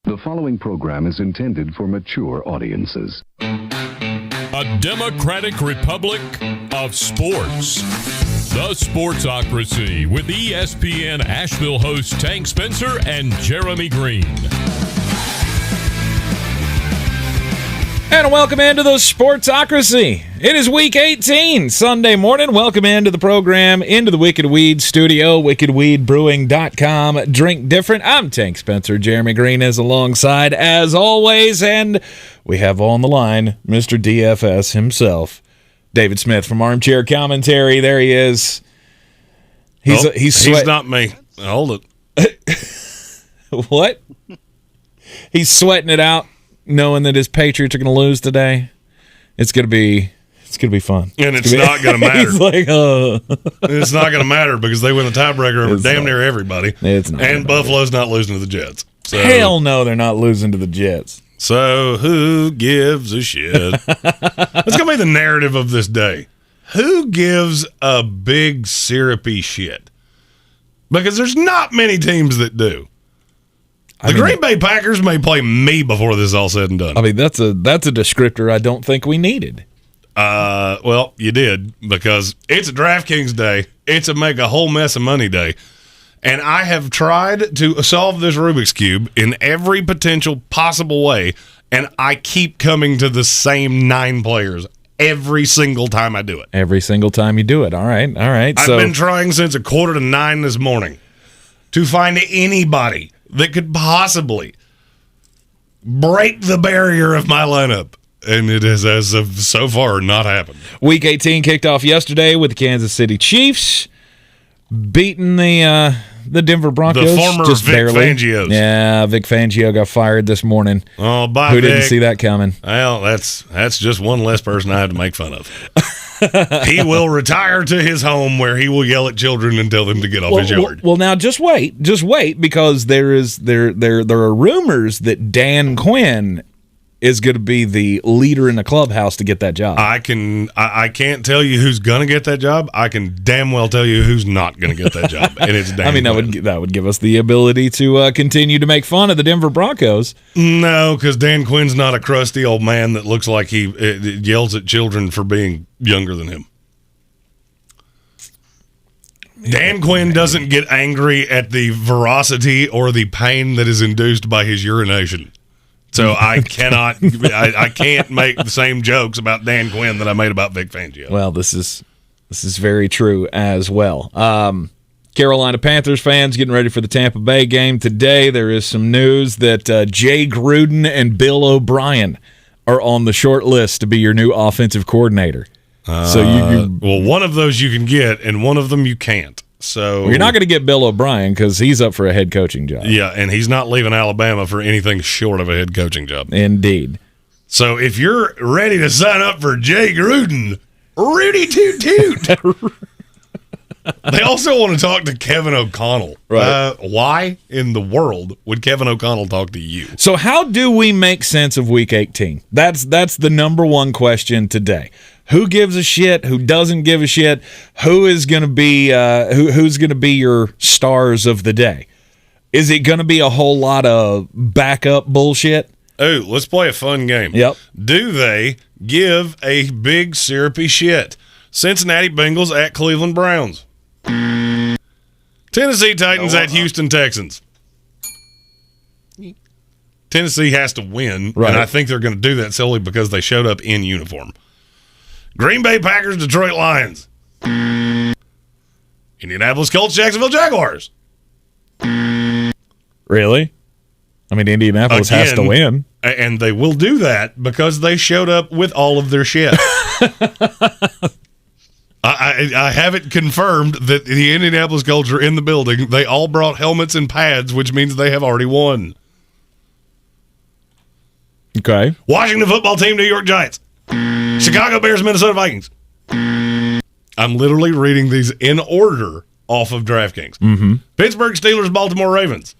The following program is intended for mature audiences. A democratic republic of sports. The Sportsocracy with ESPN Asheville hosts Tank Spencer and Jeremy Greene. And welcome into the Sportsocracy. It is week 18, Sunday morning. Welcome into the program, into the Wicked Weed studio, wickedweedbrewing.com. Drink different. I'm Tank Spencer. Jeremy Greene is alongside, as always, and we have on the line Mr. DFS himself, David Smith from Armchair Commentary. There he is. He's not me. Hold it. What? He's sweating it out, knowing that his Patriots are going to lose today. It's going to be fun. And it's not going to matter. He's like, It's not going to matter because they win the tiebreaker over damn near everybody. It's not. And Buffalo's not losing to the Jets. So, hell no, they're not losing to the Jets. So who gives a shit? That's going to be the narrative of this day. Who gives a big syrupy shit? Because there's not many teams that do. The Green Bay Packers may play me before this is all said and done. I mean, that's a descriptor I don't think we needed. Well, you did, because it's a DraftKings day. It's a make a whole mess of money day. And I have tried to solve this Rubik's Cube in every potential possible way, and I keep coming to the same 9 players every single time I do it. Every single time you do it. All right. I've been trying since 8:45 this morning to find anybody that could possibly break the barrier of my lineup. And it has, as of so far, not happened. Week 18 kicked off yesterday with the Kansas City Chiefs beating the Denver Broncos. The former just Vic barely. Fangios. Yeah, Vic Fangio got fired this morning. Oh, bye, Who Vic. didn't see that coming? Well, that's just one less person I have to make fun of. He will retire to his home where he will yell at children and tell them to get off his yard. Well, now just wait, because there are rumors that Dan Quinn is going to be the leader in the clubhouse to get that job. I can't tell you who's going to get that job. I can damn well tell you who's not going to get that job, and it's Dan Quinn. that would give us the ability to continue to make fun of the Denver Broncos. No, because Dan Quinn's not a crusty old man that looks like he yells at children for being younger than him. Dan Quinn doesn't get angry at the veracity or the pain that is induced by his urination. So I can't make the same jokes about Dan Quinn that I made about Vic Fangio. Well, this is very true as well. Carolina Panthers fans getting ready for the Tampa Bay game today. There is some news that Jay Gruden and Bill O'Brien are on the short list to be your new offensive coordinator. Well, one of those you can get, and one of them you can't. So you're not going to get Bill O'Brien because he's up for a head coaching job. Yeah, and he's not leaving Alabama for anything short of a head coaching job. Indeed. So if you're ready to sign up for Jay Gruden, Rudy Toot Toot. They also want to talk to Kevin O'Connell. Right. Why in the world would Kevin O'Connell talk to you? So how do we make sense of Week 18? That's the number one question today. Who gives a shit? Who doesn't give a shit? Who is going to be who's going to be your stars of the day? Is it going to be a whole lot of backup bullshit? Oh, let's play a fun game. Yep. Do they give a big syrupy shit? Cincinnati Bengals at Cleveland Browns. Tennessee Titans at Houston Texans. Tennessee has to win, right. And I think they're going to do that solely because they showed up in uniform. Green Bay Packers, Detroit Lions. Indianapolis Colts, Jacksonville Jaguars. Really? I mean, Indianapolis has to win. And they will do that because they showed up with all of their shit. I have it confirmed that the Indianapolis Colts are in the building. They all brought helmets and pads, which means they have already won. Okay. Washington football team, New York Giants. Chicago Bears, Minnesota Vikings. I'm literally reading these in order off of DraftKings. Mm-hmm. Pittsburgh Steelers, Baltimore Ravens.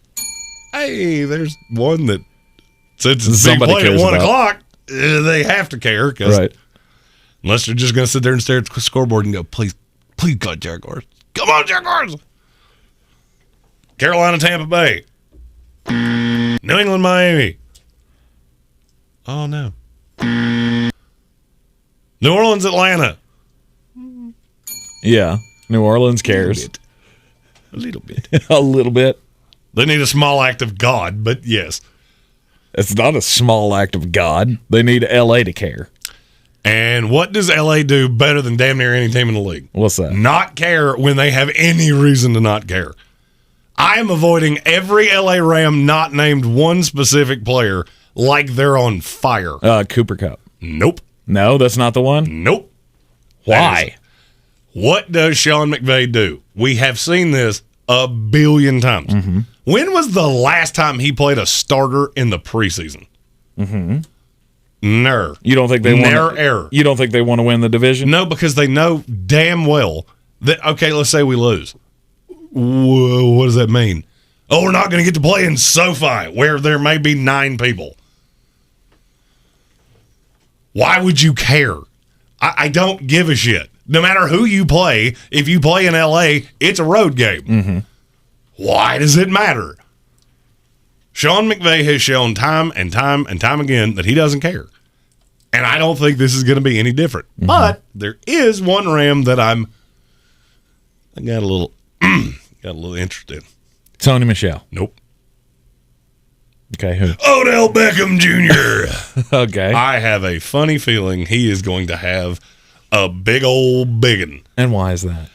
Hey, there's one that since it's being Somebody played at cares 1 about. o'clock, they have to care. Right. Unless they're just going to sit there and stare at the scoreboard and go, please God, Jaguars. Come on, Jaguars. Carolina, Tampa Bay. New England, Miami. Oh, no. New Orleans, Atlanta. Yeah. New Orleans cares. A little bit. A little bit. They need a small act of God, but yes. It's not a small act of God. They need L.A. to care. And what does L.A. do better than damn near any team in the league? What's that? Not care when they have any reason to not care. I am avoiding every L.A. Ram not named one specific player like they're on fire. Cooper Kupp. Nope. No, that's not the one? Nope. Why? What does Sean McVay do? We have seen this a billion times. Mm-hmm. When was the last time he played a starter in the preseason? Mm-hmm. No. You don't think they want error. You don't think they want to win the division? No, because they know damn well that, okay, let's say we lose. Whoa, what does that mean? Oh, we're not going to get to play in SoFi, where there may be 9 people. Why would you care? I don't give a shit. No matter who you play, if you play in L.A., it's a road game. Mm-hmm. Why does it matter? Sean McVay has shown time and time and time again that he doesn't care. And I don't think this is going to be any different. Mm-hmm. But there is one Ram that I got a little interest in. Sony Michel. Nope. Okay, who? Odell Beckham Jr. Okay. I have a funny feeling he is going to have a big old biggin. And why is that?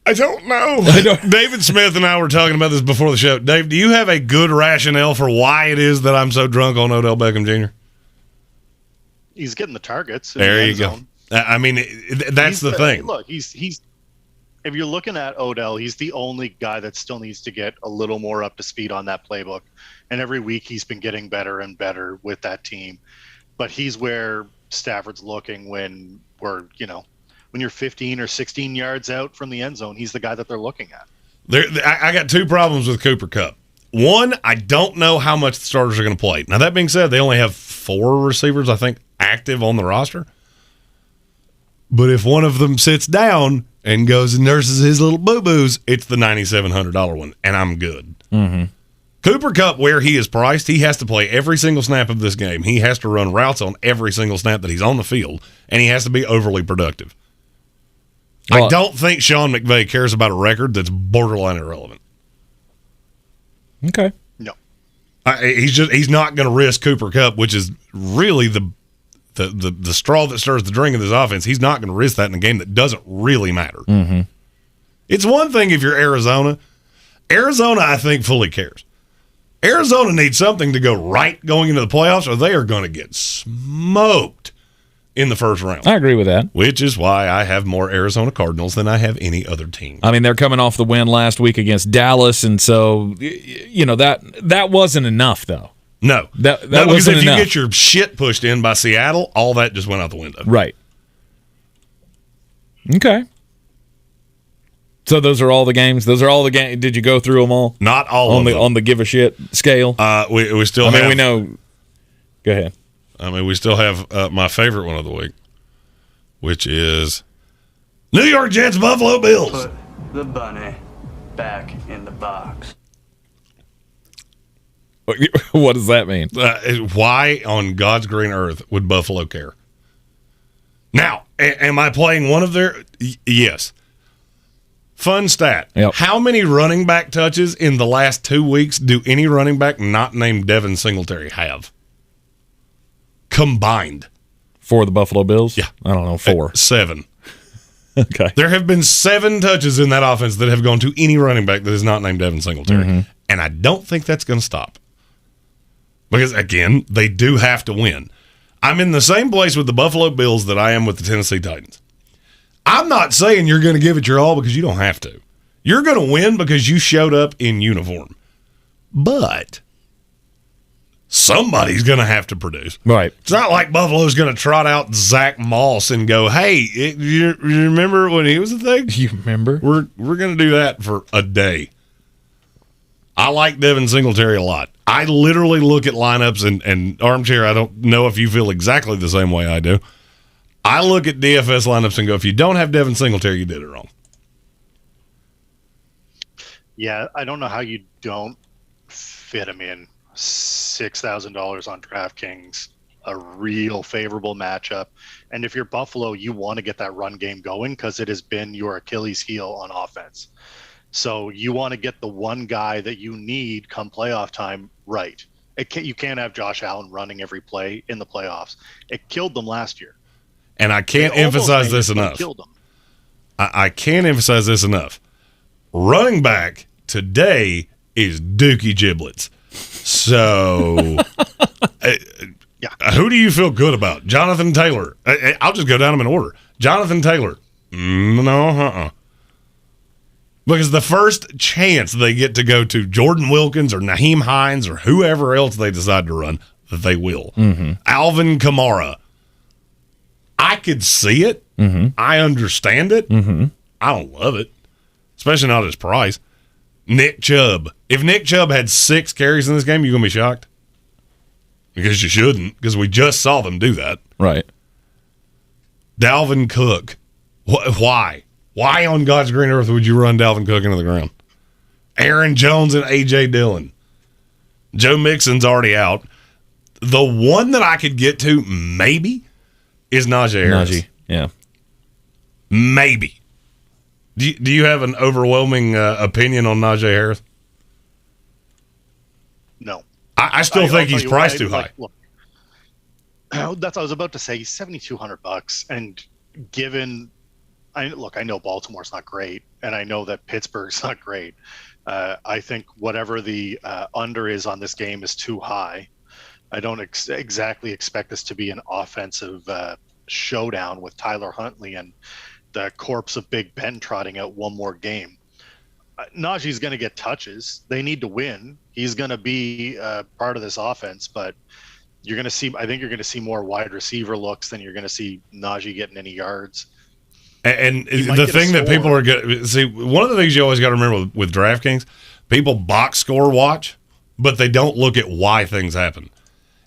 I don't know. David Smith and I were talking about this before the show. Dave, do you have a good rationale for why it is that I'm so drunk on Odell Beckham Jr.? He's getting the targets. There you go. I mean, that's the thing. Look, he's. If you're looking at Odell, he's the only guy that still needs to get a little more up to speed on that playbook. And every week he's been getting better and better with that team. But he's where Stafford's looking when you're 15 or 16 yards out from the end zone. He's the guy that they're looking at. I got 2 problems with Cooper Kupp. One, I don't know how much the starters are going to play. Now, that being said, they only have 4 receivers, I think, active on the roster. But if one of them sits down and goes and nurses his little boo-boos, it's the $9,700 one, and I'm good. Mm-hmm. Cooper Kupp, where he is priced, he has to play every single snap of this game. He has to run routes on every single snap that he's on the field, and he has to be overly productive. Well, I don't think Sean McVay cares about a record that's borderline irrelevant. Okay. No. He's not going to risk Cooper Kupp, which is really the straw that stirs the drink of this offense. He's not going to risk that in a game that doesn't really matter. Mm-hmm. It's one thing if you're Arizona. Arizona, I think, fully cares. Arizona needs something to go right going into the playoffs, or they are going to get smoked in the first round. I agree with that. Which is why I have more Arizona Cardinals than I have any other team. I mean, they're coming off the win last week against Dallas, and so, that wasn't enough, though. No. That because wasn't if enough. You get your shit pushed in by Seattle, all that just went out the window. Right. Okay. So those are all the games? Those are all the games? Did you go through them all? Not all of them. On the give a shit scale? We still have... we know... Go ahead. We still have my favorite one of the week, which is New York Jets Buffalo Bills. Put the bunny back in the box. What does that mean? Why on God's green earth would Buffalo care? Now, am I playing one of their... Yes. Fun stat. Yep. How many running back touches in the last 2 weeks do any running back not named Devin Singletary have? Combined. For the Buffalo Bills? Yeah. I don't know, 4. 7. Okay. There have been 7 touches in that offense that have gone to any running back that is not named Devin Singletary. Mm-hmm. And I don't think that's going to stop. Because, again, they do have to win. I'm in the same place with the Buffalo Bills that I am with the Tennessee Titans. I'm not saying you're going to give it your all because you don't have to. You're going to win because you showed up in uniform. But somebody's going to have to produce. Right. It's not like Buffalo's going to trot out Zach Moss and go, hey, you remember when he was a thing? You remember? We're going to do that for a day. I like Devin Singletary a lot. I literally look at lineups and Armchair, I don't know if you feel exactly the same way I do. I look at DFS lineups and go, if you don't have Devin Singletary, you did it wrong. Yeah, I don't know how you don't fit him in. $6,000 on DraftKings, a real favorable matchup. And if you're Buffalo, you want to get that run game going because it has been your Achilles heel on offense. So you want to get the one guy that you need come playoff time right. You can't have Josh Allen running every play in the playoffs. It killed them last year. And I can't emphasize this enough. Killed them. I can't emphasize this enough. Running back today is Dookie Giblets. So, who do you feel good about? Jonathan Taylor. I'll just go down them in order. Jonathan Taylor. No, Because the first chance they get to go to Jordan Wilkins or Naheem Hines or whoever else they decide to run, that they will. Mm-hmm. Alvin Kamara. I could see it. Mm-hmm. I understand it. Mm-hmm. I don't love it, especially not at his price. Nick Chubb. If Nick Chubb had 6 carries in this game, you're going to be shocked? Because you shouldn't, because we just saw them do that. Right. Dalvin Cook. Why? Why on God's green earth would you run Dalvin Cook into the ground? Aaron Jones and A.J. Dillon. Joe Mixon's already out. The one that I could get to, maybe, is Najee Harris. Najee, yeah. Maybe. Do you have an overwhelming opinion on Najee Harris? No. I still think he's priced too high. Look, that's what I was about to say. He's $7,200, and given, I know Baltimore's not great, and I know that Pittsburgh's not great. I think whatever the under is on this game is too high. I don't exactly expect this to be an offensive showdown with Tyler Huntley and the corpse of Big Ben trotting out one more game. Najee's going to get touches. They need to win. He's going to be part of this offense, but I think you're going to see more wide receiver looks than you're going to see Najee getting any yards. And the thing that people are going to see, one of the things you always got to remember with DraftKings, people box score watch, but they don't look at why things happen.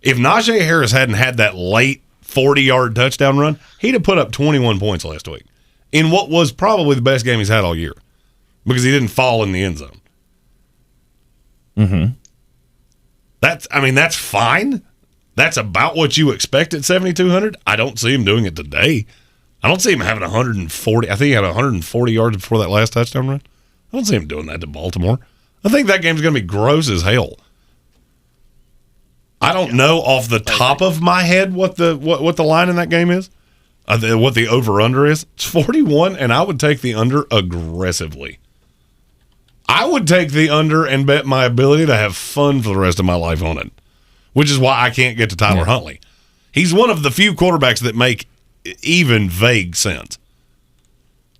If Najee Harris hadn't had that late 40-yard touchdown run, he'd have put up 21 points last week in what was probably the best game he's had all year because he didn't fall in the end zone. Mm-hmm. That's fine. That's about what you expect at 7,200. I don't see him doing it today. I don't see him having 140. I think he had 140 yards before that last touchdown run. I don't see him doing that to Baltimore. I think that game's going to be gross as hell. I don't know off the top of my head what the line in that game is, what the over-under is. It's 41, and I would take the under aggressively. I would take the under and bet my ability to have fun for the rest of my life on it, which is why I can't get to Tyler Huntley. He's one of the few quarterbacks that make even vague sense.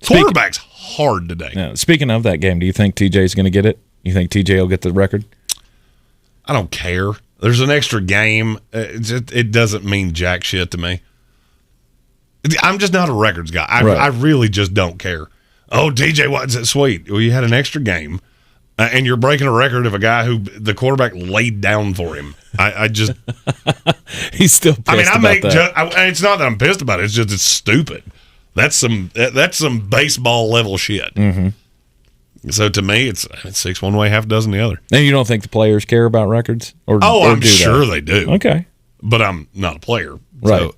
Quarterback's hard today. Now, speaking of that game, do you think TJ's going to get it? You think TJ will get the record? I don't care. There's an extra game. It doesn't mean jack shit to me. I'm just not a records guy. I really just don't care. Oh, TJ Watt's sweet. Well, you had an extra game, and you're breaking a record of a guy who the quarterback laid down for him. I just he's still pissed about that. It's not that I'm pissed about it. It's just it's stupid. That's some baseball level shit. Mm-hmm. So to me, it's 6 one way, half dozen the other. And you don't think the players care about records? I'm sure they do. Okay. But I'm not a player. Right. So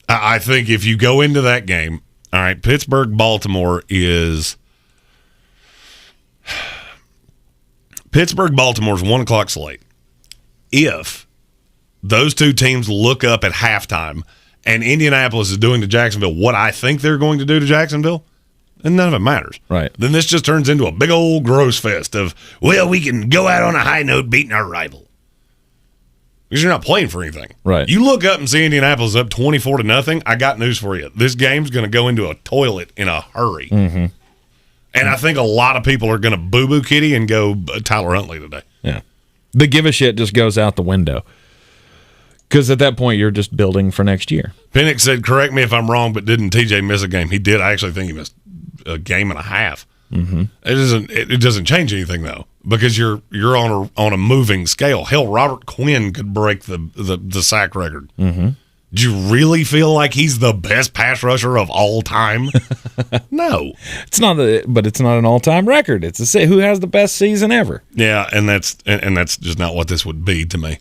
I think if you go into that game, all right, Pittsburgh-Baltimore is – Pittsburgh-Baltimore's 1 o'clock slate. If those two teams look up at halftime and Indianapolis is doing to Jacksonville what I think they're going to do to Jacksonville – and none of it matters. Right. Then this just turns into a big old gross fest of, well, we can go out on a high note beating our rival. Because you're not playing for anything. Right. You look up and see Indianapolis up 24-0, I got news for you. This game's going to go into a toilet in a hurry. Mm-hmm. And I think a lot of people are going to boo-boo kitty and go Tyler Huntley today. Yeah. The give a shit just goes out the window. Because at that point, you're just building for next year. Penix said, correct me if I'm wrong, but didn't TJ miss a game? He did. I actually think he missed a game and a half. Mm-hmm. It doesn't change anything though, because you're on a moving scale. Hell, Robert Quinn could break the sack record. Mm-hmm. Do you really feel like he's the best pass rusher of all time? No. It's not an all-time record. It's who has the best season ever. Yeah, and that's just not what this would be to me.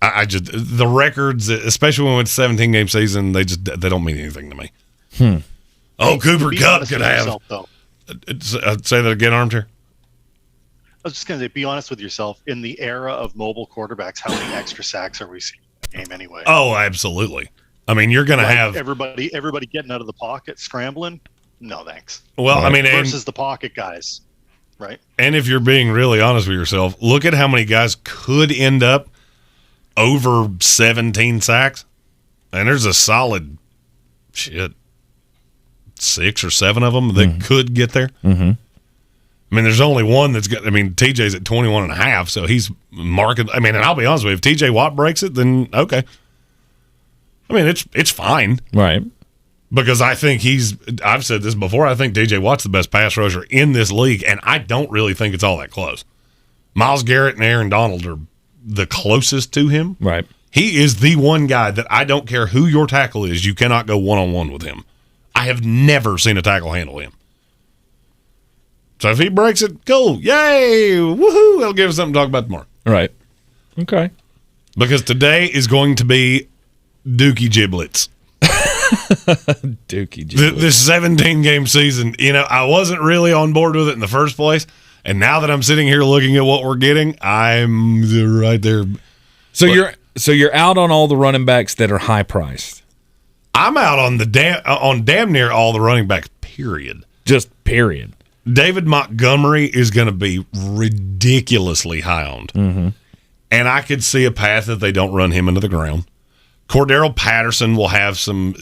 I just the records, especially when it's a 17-game season, they don't mean anything to me. Oh, Cooper Kupp could have. Say that again, Armchair. I was just going to say, be honest with yourself. In the era of mobile quarterbacks, how many extra sacks are we seeing in the game anyway? Oh, absolutely. I mean, you're going to have everybody getting out of the pocket, scrambling. No, thanks. Well, I mean, versus the pocket guys, right? And if you're being really honest with yourself, look at how many guys could end up over 17 sacks, and there's a solid 6 or 7 of them that could get there. Mm-hmm. I mean, there's only one that's got. I mean, TJ's at 21.5, so he's marking. I mean, and I'll be honest with you, if TJ Watt breaks it, then okay. I mean, it's fine, right? Because I think I've said this before. I think TJ Watt's the best pass rusher in this league, and I don't really think it's all that close. Myles Garrett and Aaron Donald are the closest to him. Right. He is the one guy that I don't care who your tackle is, you cannot go one-on-one with him. I have never seen a tackle handle him. So if he breaks it, cool. Yay! Woohoo! It'll give us something to talk about tomorrow. Right. Okay. Because today is going to be Dookie Giblets. Dookie Giblets. This 17-game season, I wasn't really on board with it in the first place. And now that I'm sitting here looking at what we're getting, I'm right there. So you're out on all the running backs that are high priced. I'm out on damn near all the running backs, period. Just period. David Montgomery is going to be ridiculously high owned. Mm-hmm. And I could see a path that they don't run him into the ground. Cordero Patterson will have some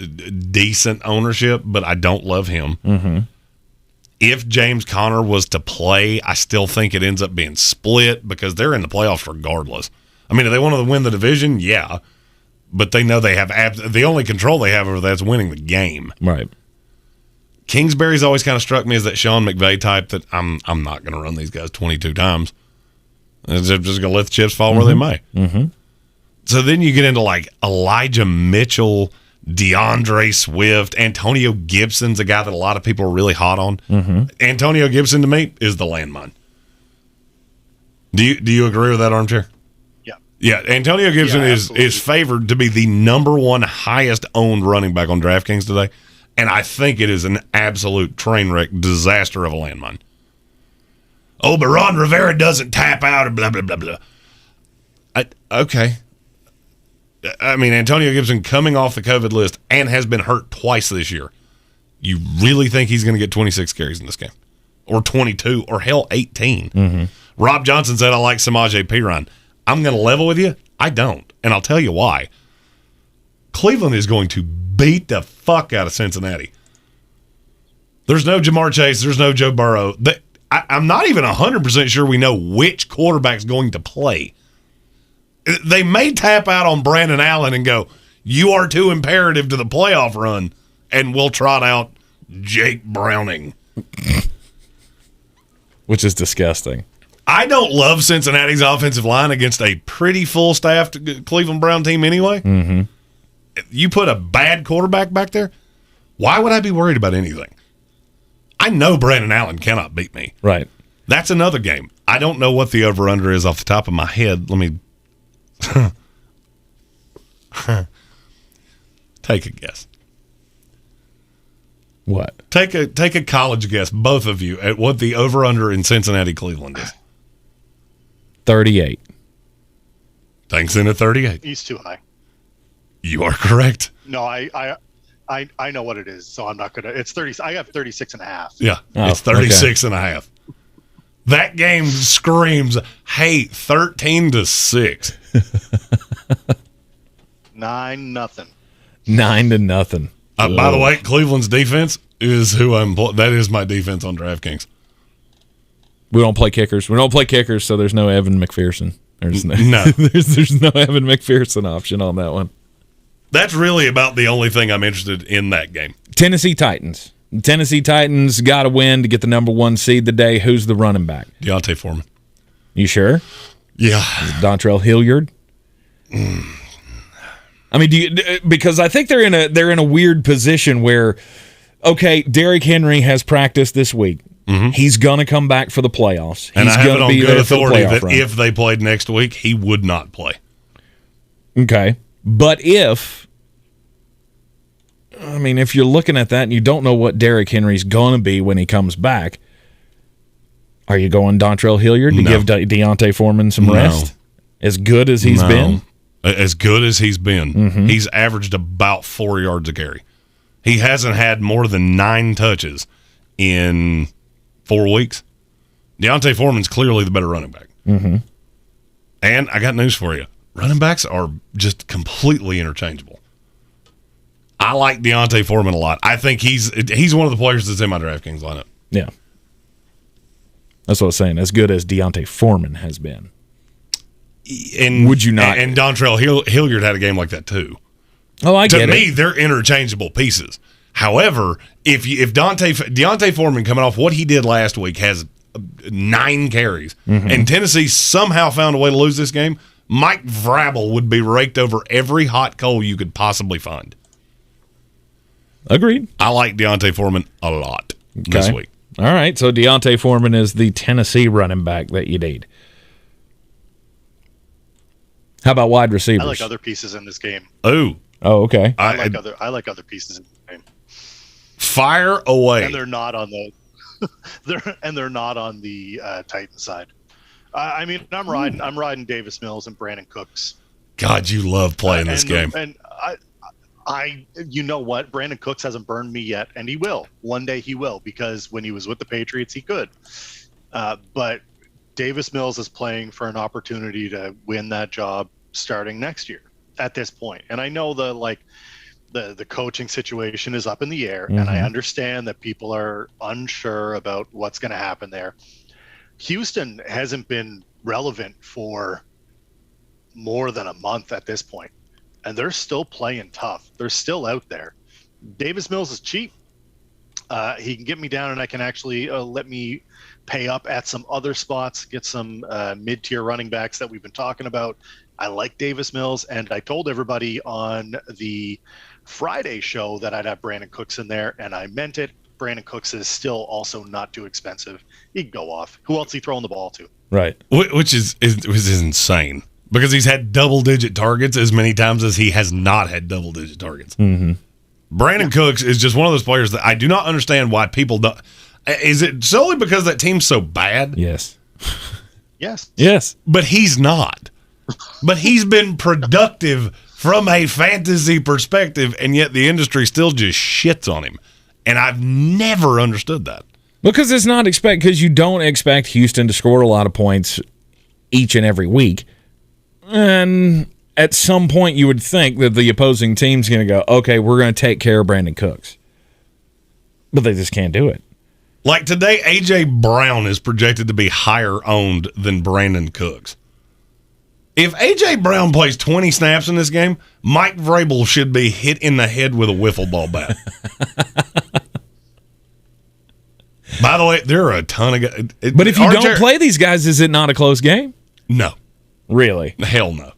decent ownership, but I don't love him. Mm-hmm. If James Conner was to play, I still think it ends up being split because they're in the playoffs regardless. I mean, if they want to win the division, yeah. But they know they have the only control they have over that is winning the game. Right. Kingsbury's always kind of struck me as that Sean McVay type that I'm not going to run these guys 22 times. I'm just going to let the chips fall where they may. Mm-hmm. So then you get into like Elijah Mitchell, DeAndre Swift, Antonio Gibson's a guy that a lot of people are really hot on. Mm-hmm. Antonio Gibson to me is the landmine. Do you agree with that, Armchair? Yeah, Antonio Gibson is favored to be the number one highest owned running back on DraftKings today, and I think it is an absolute train wreck disaster of a landmine. Oh, but Ron Rivera doesn't tap out and blah, blah, blah, blah. Okay. I mean, Antonio Gibson coming off the COVID list and has been hurt twice this year. You really think he's going to get 26 carries in this game? Or 22, or hell, 18? Mm-hmm. Rob Johnson said, I like Samaje Perine. I'm going to level with you. I don't. And I'll tell you why. Cleveland is going to beat the fuck out of Cincinnati. There's no Jamar Chase. There's no Joe Burrow. I'm not even 100% sure we know which quarterback's going to play. They may tap out on Brandon Allen and go, you are too imperative to the playoff run, and we'll trot out Jake Browning. Which is disgusting. I don't love Cincinnati's offensive line against a pretty full-staffed Cleveland Brown team anyway. Mm-hmm. You put a bad quarterback back there, why would I be worried about anything? I know Brandon Allen cannot beat me. Right. That's another game. I don't know what the over-under is off the top of my head. Let me take a guess. What? Take a college guess, both of you, at what the over-under in Cincinnati-Cleveland is. 38. Thanks in at 38. He's too high. You are correct. No, I know what it is, so I'm not gonna. It's 30. I have 36.5. Yeah, it's 36.5. That game screams, "Hey, 13-6." 9-0. 9-0. By the way, Cleveland's defense is that is my defense on DraftKings. We don't play kickers. So there's no Evan McPherson. There's no Evan McPherson option on that one. That's really about the only thing I'm interested in that game. Tennessee Titans. Tennessee Titans got to win to get the number 1 seed today. Who's the running back? Deontay Foreman. You sure? Yeah. Dontrell Hilliard? I mean, because I think they're in a weird position where, okay, Derrick Henry has practiced this week. Mm-hmm. He's going to come back for the playoffs. And He's I have it on be good authority that run. if they played next week, he would not play. Okay. But if you're looking at that and you don't know what Derrick Henry's going to be when he comes back, are you going Dontrell Hilliard to give Deontay Foreman some rest? As good as he's been? As good as he's been. Mm-hmm. He's averaged about 4 yards a carry. He hasn't had more than 9 touches in 4 weeks. Deontay Foreman's clearly the better running back. Mm-hmm. And I got news for you. Running backs are just completely interchangeable. I like Deontay Foreman a lot. I think he's one of the players that's in my DraftKings lineup. Yeah. That's what I was saying. As good as Deontay Foreman has been. And would you not? And Dontrell Hilliard had a game like that too. Oh, I get it. To me, they're interchangeable pieces. However, if Deontay Foreman coming off what he did last week has 9 carries, mm-hmm. and Tennessee somehow found a way to lose this game, Mike Vrabel would be raked over every hot coal you could possibly find. Agreed. I like Deontay Foreman a lot this week. All right, so Deontay Foreman is the Tennessee running back that you need. How about wide receivers? I like other pieces in this game. Oh, okay. I like other pieces in this game. Fire away. And they're not on the they're not on the Titan side. I'm riding Davis Mills and Brandon Cooks. God, you love playing this game. And you know what? Brandon Cooks hasn't burned me yet, and he will. One day he will, because when he was with the Patriots, he could. But Davis Mills is playing for an opportunity to win that job starting next year at this point. And I know the coaching situation is up in the air, mm-hmm. and I understand that people are unsure about what's going to happen there. Houston hasn't been relevant for more than a month at this point, and they're still playing tough. They're still out there. Davis Mills is cheap. He can get me down, and I can actually let me pay up at some other spots, get some mid-tier running backs that we've been talking about. I like Davis Mills, and I told everybody on the Friday show that I'd have Brandon Cooks in there, and I meant it. Brandon Cooks is still also not too expensive. He can go off. Who else is he throwing the ball to? Right. Which is insane, because he's had double-digit targets as many times as he has not had double-digit targets. Mm-hmm. Brandon Cooks is just one of those players that I do not understand why people don't. Is it solely because that team's so bad? Yes. Yes. But he's not. But he's been productive from a fantasy perspective, and yet the industry still just shits on him. And I've never understood that. Because because you don't expect Houston to score a lot of points each and every week. And at some point you would think that the opposing team's going to go, okay, we're going to take care of Brandon Cooks. But they just can't do it. Like today, A.J. Brown is projected to be higher owned than Brandon Cooks. If A.J. Brown plays 20 snaps in this game, Mike Vrabel should be hit in the head with a wiffle ball bat. By the way, there are a ton of guys. But if you don't play these guys, is it not a close game? No. Really? Hell no.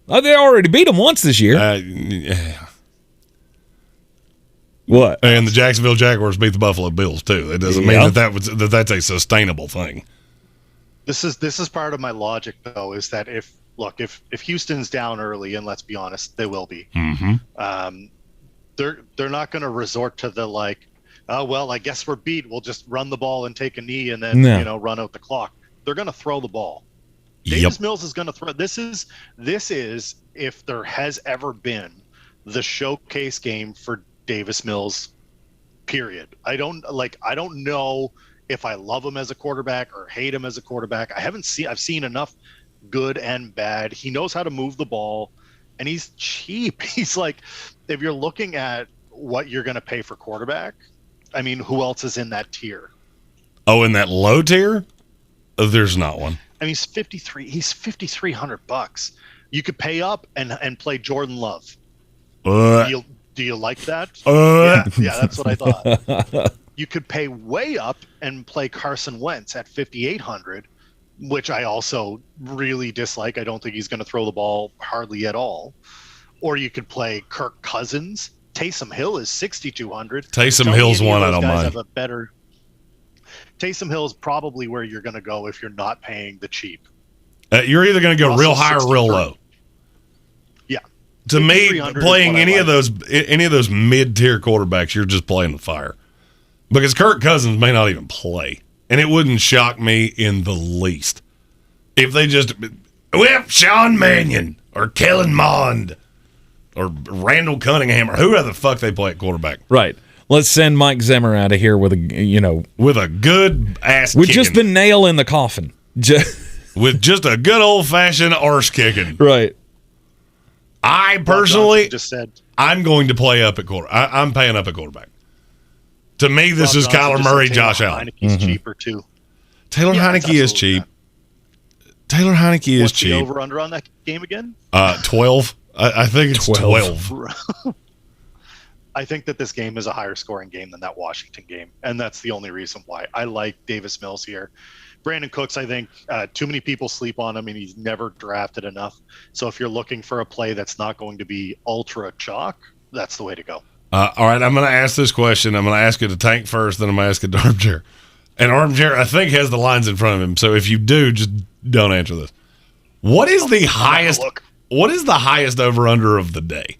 Oh, they already beat them once this year. Yeah. What? And the Jacksonville Jaguars beat the Buffalo Bills too. It doesn't mean that's a sustainable thing. This is part of my logic, though, is that if Houston's down early, and let's be honest, they will be. Mm-hmm. They're not going to resort to the oh well, I guess we're beat. We'll just run the ball and take a knee and then run out the clock. They're going to throw the ball. Davis Mills is going to throw. This is if there has ever been the showcase game for Davis Mills. Period. I don't know if I love him as a quarterback or hate him as a quarterback. I've seen enough good and bad. He knows how to move the ball, and he's cheap. He's if you're looking at what you're going to pay for quarterback, I mean, who else is in that tier? Oh, in that low tier? There's not one. I mean, he's $5,300. You could pay up and play Jordan Love. Do you like that? Yeah, that's what I thought. You could pay way up and play Carson Wentz at $5,800, which I also really dislike. I don't think he's going to throw the ball hardly at all. Or you could play Kirk Cousins. Taysom Hill is 6,200. Taysom Hill's one I don't mind. Have a better. Taysom Hill is probably where you're going to go if you're not paying the cheap. You're either going to go real high or real low. Yeah. To me, playing any of those mid-tier quarterbacks, you're just playing the fire. Because Kirk Cousins may not even play. And it wouldn't shock me in the least if they just whip Sean Mannion or Kellen Mond or Randall Cunningham or whoever the fuck they play at quarterback. Right. Let's send Mike Zimmer out of here with a good ass with kicking. just the nail in the coffin. With just a good old-fashioned arse kicking. Right. I personally just said I'm going to play up at quarterback. I'm paying up at quarterback. To me, this is Kyler Murray, Josh Allen. Heineke's cheaper too. Taylor Heineke is cheap. Taylor Heineke is cheap. What's the over-under on that game again? 12. I think it's 12. I think that this game is a higher scoring game than that Washington game, and that's the only reason why. I like Davis Mills here. Brandon Cooks, I think too many people sleep on him, and he's never drafted enough. So if you're looking for a play that's not going to be ultra chalk, that's the way to go. All right, I'm going to ask this question. I'm going to ask it to Tank first, then I'm going to ask it to Armchair. And Armchair, I think, has the lines in front of him. So if you do, just don't answer this. What is the highest? What is the highest over/under of the day?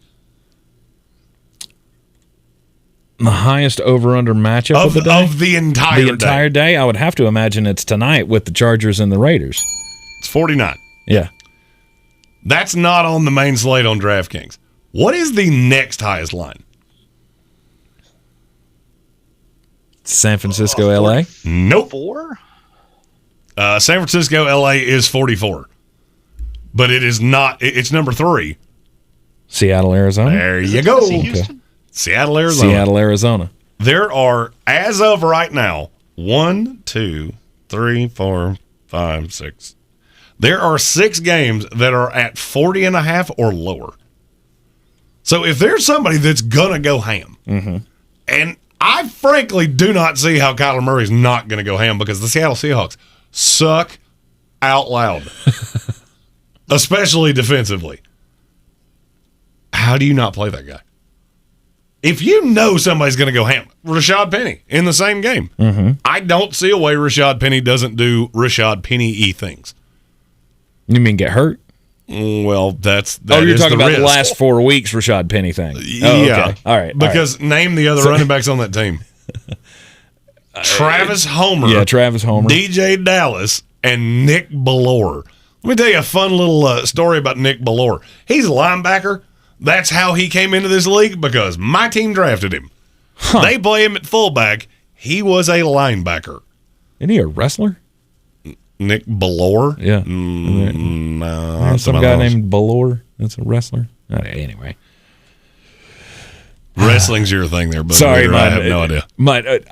The highest over/under matchup of the day? Of the entire day? I would have to imagine it's tonight with the Chargers and the Raiders. It's 49. Yeah. That's not on the main slate on DraftKings. What is the next highest line? San Francisco, LA? Nope. 4? San Francisco, LA is 44. But it is not. It's number 3. Seattle, Arizona? There you go. Okay. Seattle, Arizona. Seattle, Arizona. There are, as of right now, 1, 2, 3, 4, 5, 6. There are 6 games that are at 40.5 or lower. So if there's somebody that's going to go ham, and I frankly do not see how Kyler Murray's not going to go ham because the Seattle Seahawks suck out loud, especially defensively. How do you not play that guy? If you know somebody's going to go ham, Rashad Penny in the same game. I don't see a way Rashad Penny doesn't do Rashad Penny-y things. You mean get hurt? Well, that you're is talking the about risk. the last 4 weeks Rashad Penny thing. Yeah. Okay. All right. Because name the other running backs on that team. Travis Homer. Yeah, Travis Homer. DJ Dallas and Nick Bellore. Let me tell you a fun little story about Nick Bellore. He's a linebacker. That's how he came into this league because my team drafted him. They play him at fullback. He was a linebacker. Isn't he a wrestler? Nick Bellore? Yeah. No. Some guy named Bellore that's a wrestler. Anyway. Wrestling's your thing there, but sorry, I have no idea.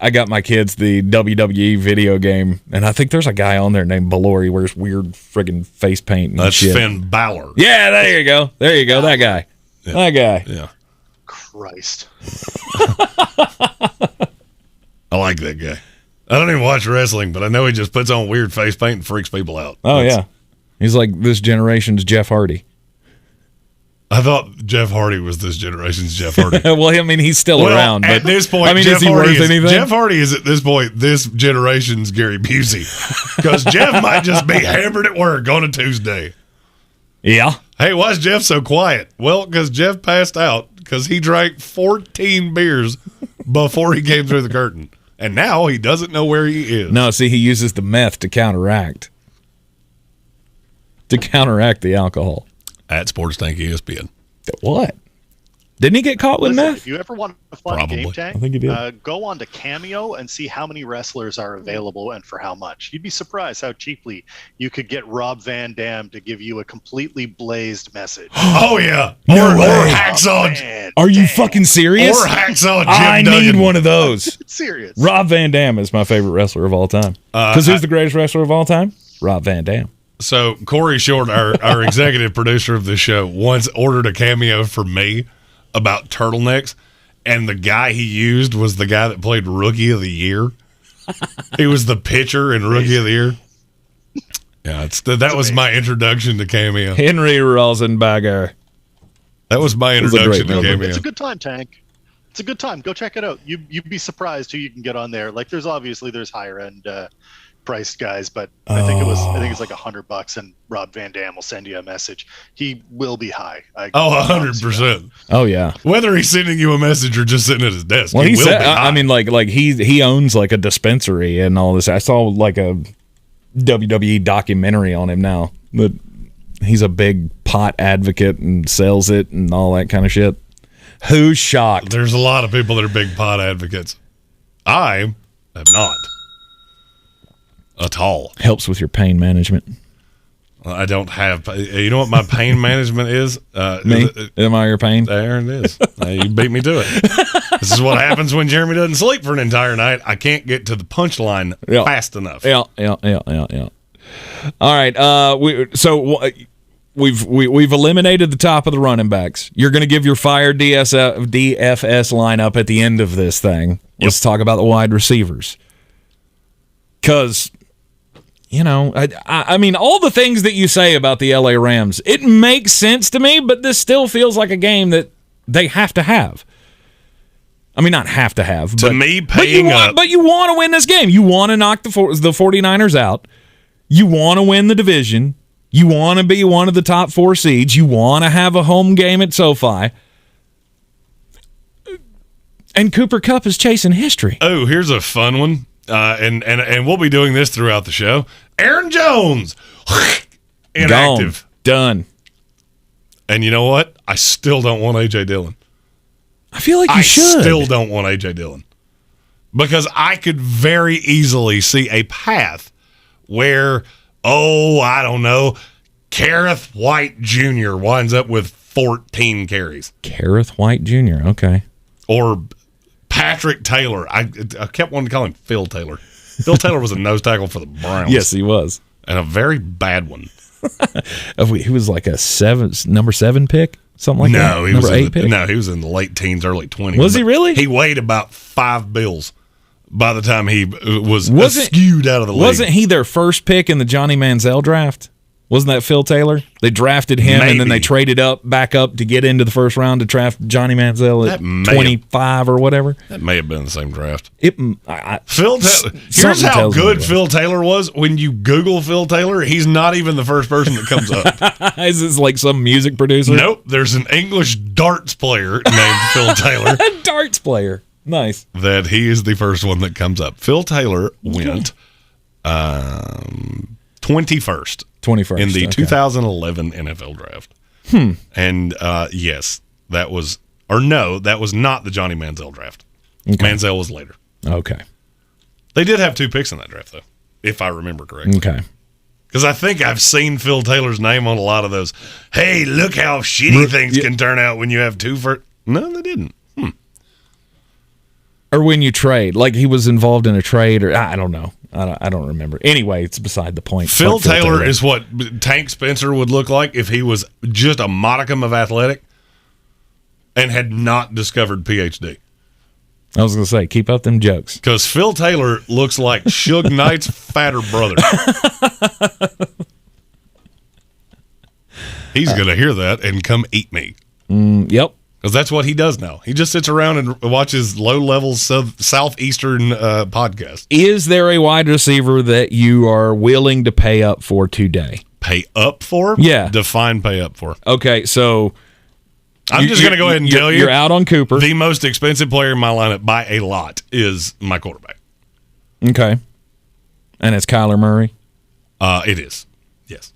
I got my kids the WWE video game, and I think there's a guy on there named Bellore. He wears weird friggin' face paint and That's shit. Finn Balor. Yeah, there you go. There you go. That guy. Yeah. That guy. Yeah. Christ. I like that guy. I don't even watch wrestling, but I know he just puts on weird face paint and freaks people out. Oh, yeah. He's like this generation's Jeff Hardy. I thought Jeff Hardy was this generation's Jeff Hardy. Well, I mean, he's still around. But at this point, I mean, Jeff is he Hardy worth anything? Jeff Hardy is at this point this generation's Gary Busey. Because Jeff might just be hammered at work on a Tuesday. Yeah. Hey, why is Jeff so quiet? Well, because Jeff passed out because he drank 14 beers before he came through the curtain. And now he doesn't know where he is. No, see, he uses the meth to counteract the alcohol. At Sports Tank ESPN. What? Didn't he get caught with meth? If you ever want to find Probably. Game Tank, I think he did. Go on to Cameo and see how many wrestlers are available and for how much. You'd be surprised how cheaply you could get Rob Van Dam to give you a completely blazed message. Oh, yeah. No or way. Hacksaw. Are you fucking serious? Or Hacksaw Jim I Duggan. need one of those. Serious. Rob Van Dam is my favorite wrestler of all time. Because who's the greatest wrestler of all time? Rob Van Dam. So Corey Short, our executive producer of the show, once ordered a Cameo for me about turtlenecks, and the guy he used was the guy that played Rookie of the Year. He was the pitcher in Rookie of the Year. Yeah, that was my introduction to Cameo. Henry Rosenberger. That was my introduction to Cameo. It's a good time, Tank. It's a good time. Go check it out. You'd be surprised who you can get on there. Like, there's higher end priced guys, but I think it's like $100, and Rob Van Dam will send you a message. He will be high. 100%. Oh yeah. Whether he's sending you a message or just sitting at his desk, Well, he will said, be high. I mean, like he owns like a dispensary and all this. I saw like a WWE documentary on him now. But he's a big pot advocate and sells it and all that kind of shit. Who's shocked? There's a lot of people that are big pot advocates. I am not. At all. Helps with your pain management. I don't have. You know what my pain management is? Me? Am I your pain? There it is. You beat me to it. This is what happens when Jeremy doesn't sleep for an entire night. I can't get to the punchline fast enough. Yeah. All right. We've eliminated the top of the running backs. You're going to give your fire DFS lineup at the end of this thing. Let's talk about the wide receivers. Because, I mean, all the things that you say about the LA Rams, it makes sense to me, but this still feels like a game that they have to have. I mean, not have to have. To me, paying up. But you want to win this game. You want to knock the 49ers out. You want to win the division. You want to be one of the top 4 seeds. You want to have a home game at SoFi. And Cooper Kupp is chasing history. Oh, here's a fun one. And we'll be doing this throughout the show. Aaron Jones, inactive. Gone. Done. And you know what? I still don't want A.J. Dillon. I feel like you should. I still don't want A.J. Dillon. Because I could very easily see a path where, I don't know, Kareth White Jr. winds up with 14 carries. Kareth White Jr., okay. Or Patrick Taylor. I kept wanting to call him Phil Taylor. Phil Taylor was a nose tackle for the Browns. Yes, he was. And a very bad one. He was like a number 7 pick? Something like that? No, he was in the late teens, early 20s. Was he really? He weighed about 5 bills by the time he was skewed out of the league. Wasn't he their first pick in the Johnny Manziel draft? Wasn't that Phil Taylor? They drafted him, and then they traded back up to get into the first round to draft Johnny Manziel at 25 or whatever. That may have been the same draft. Phil Taylor. Here's how good Phil Taylor was. When you Google Phil Taylor, he's not even the first person that comes up. Is this like some music producer? Nope. There's an English darts player named Phil Taylor. A darts player. Nice. That he is the first one that comes up. Phil Taylor went 21st. 21st. In the 2011 NFL draft. And yes, that was not the Johnny Manziel draft. Okay. Manziel was later. Okay. They did have 2 picks in that draft, though, if I remember correctly. Okay. Because I think I've seen Phil Taylor's name on a lot of those. Hey, look how shitty things can turn out when you have 2 first. No, they didn't. Or when you trade, like he was involved in a trade, or I don't know. I don't remember. Anyway, it's beside the point. Phil Taylor is what Tank Spencer would look like if he was just a modicum of athletic and had not discovered PhD. I was going to say, keep up them jokes. Because Phil Taylor looks like Suge Knight's fatter brother. He's going to hear that and come eat me. Yep. Because that's what he does now. He just sits around and watches low-level Southeastern podcasts. Is there a wide receiver that you are willing to pay up for today? Pay up for? Yeah. Define pay up for. Okay, so I'm just going to go ahead and tell you. You're out on Cooper. The most expensive player in my lineup by a lot is my quarterback. Okay. And it's Kyler Murray? It is. Yes.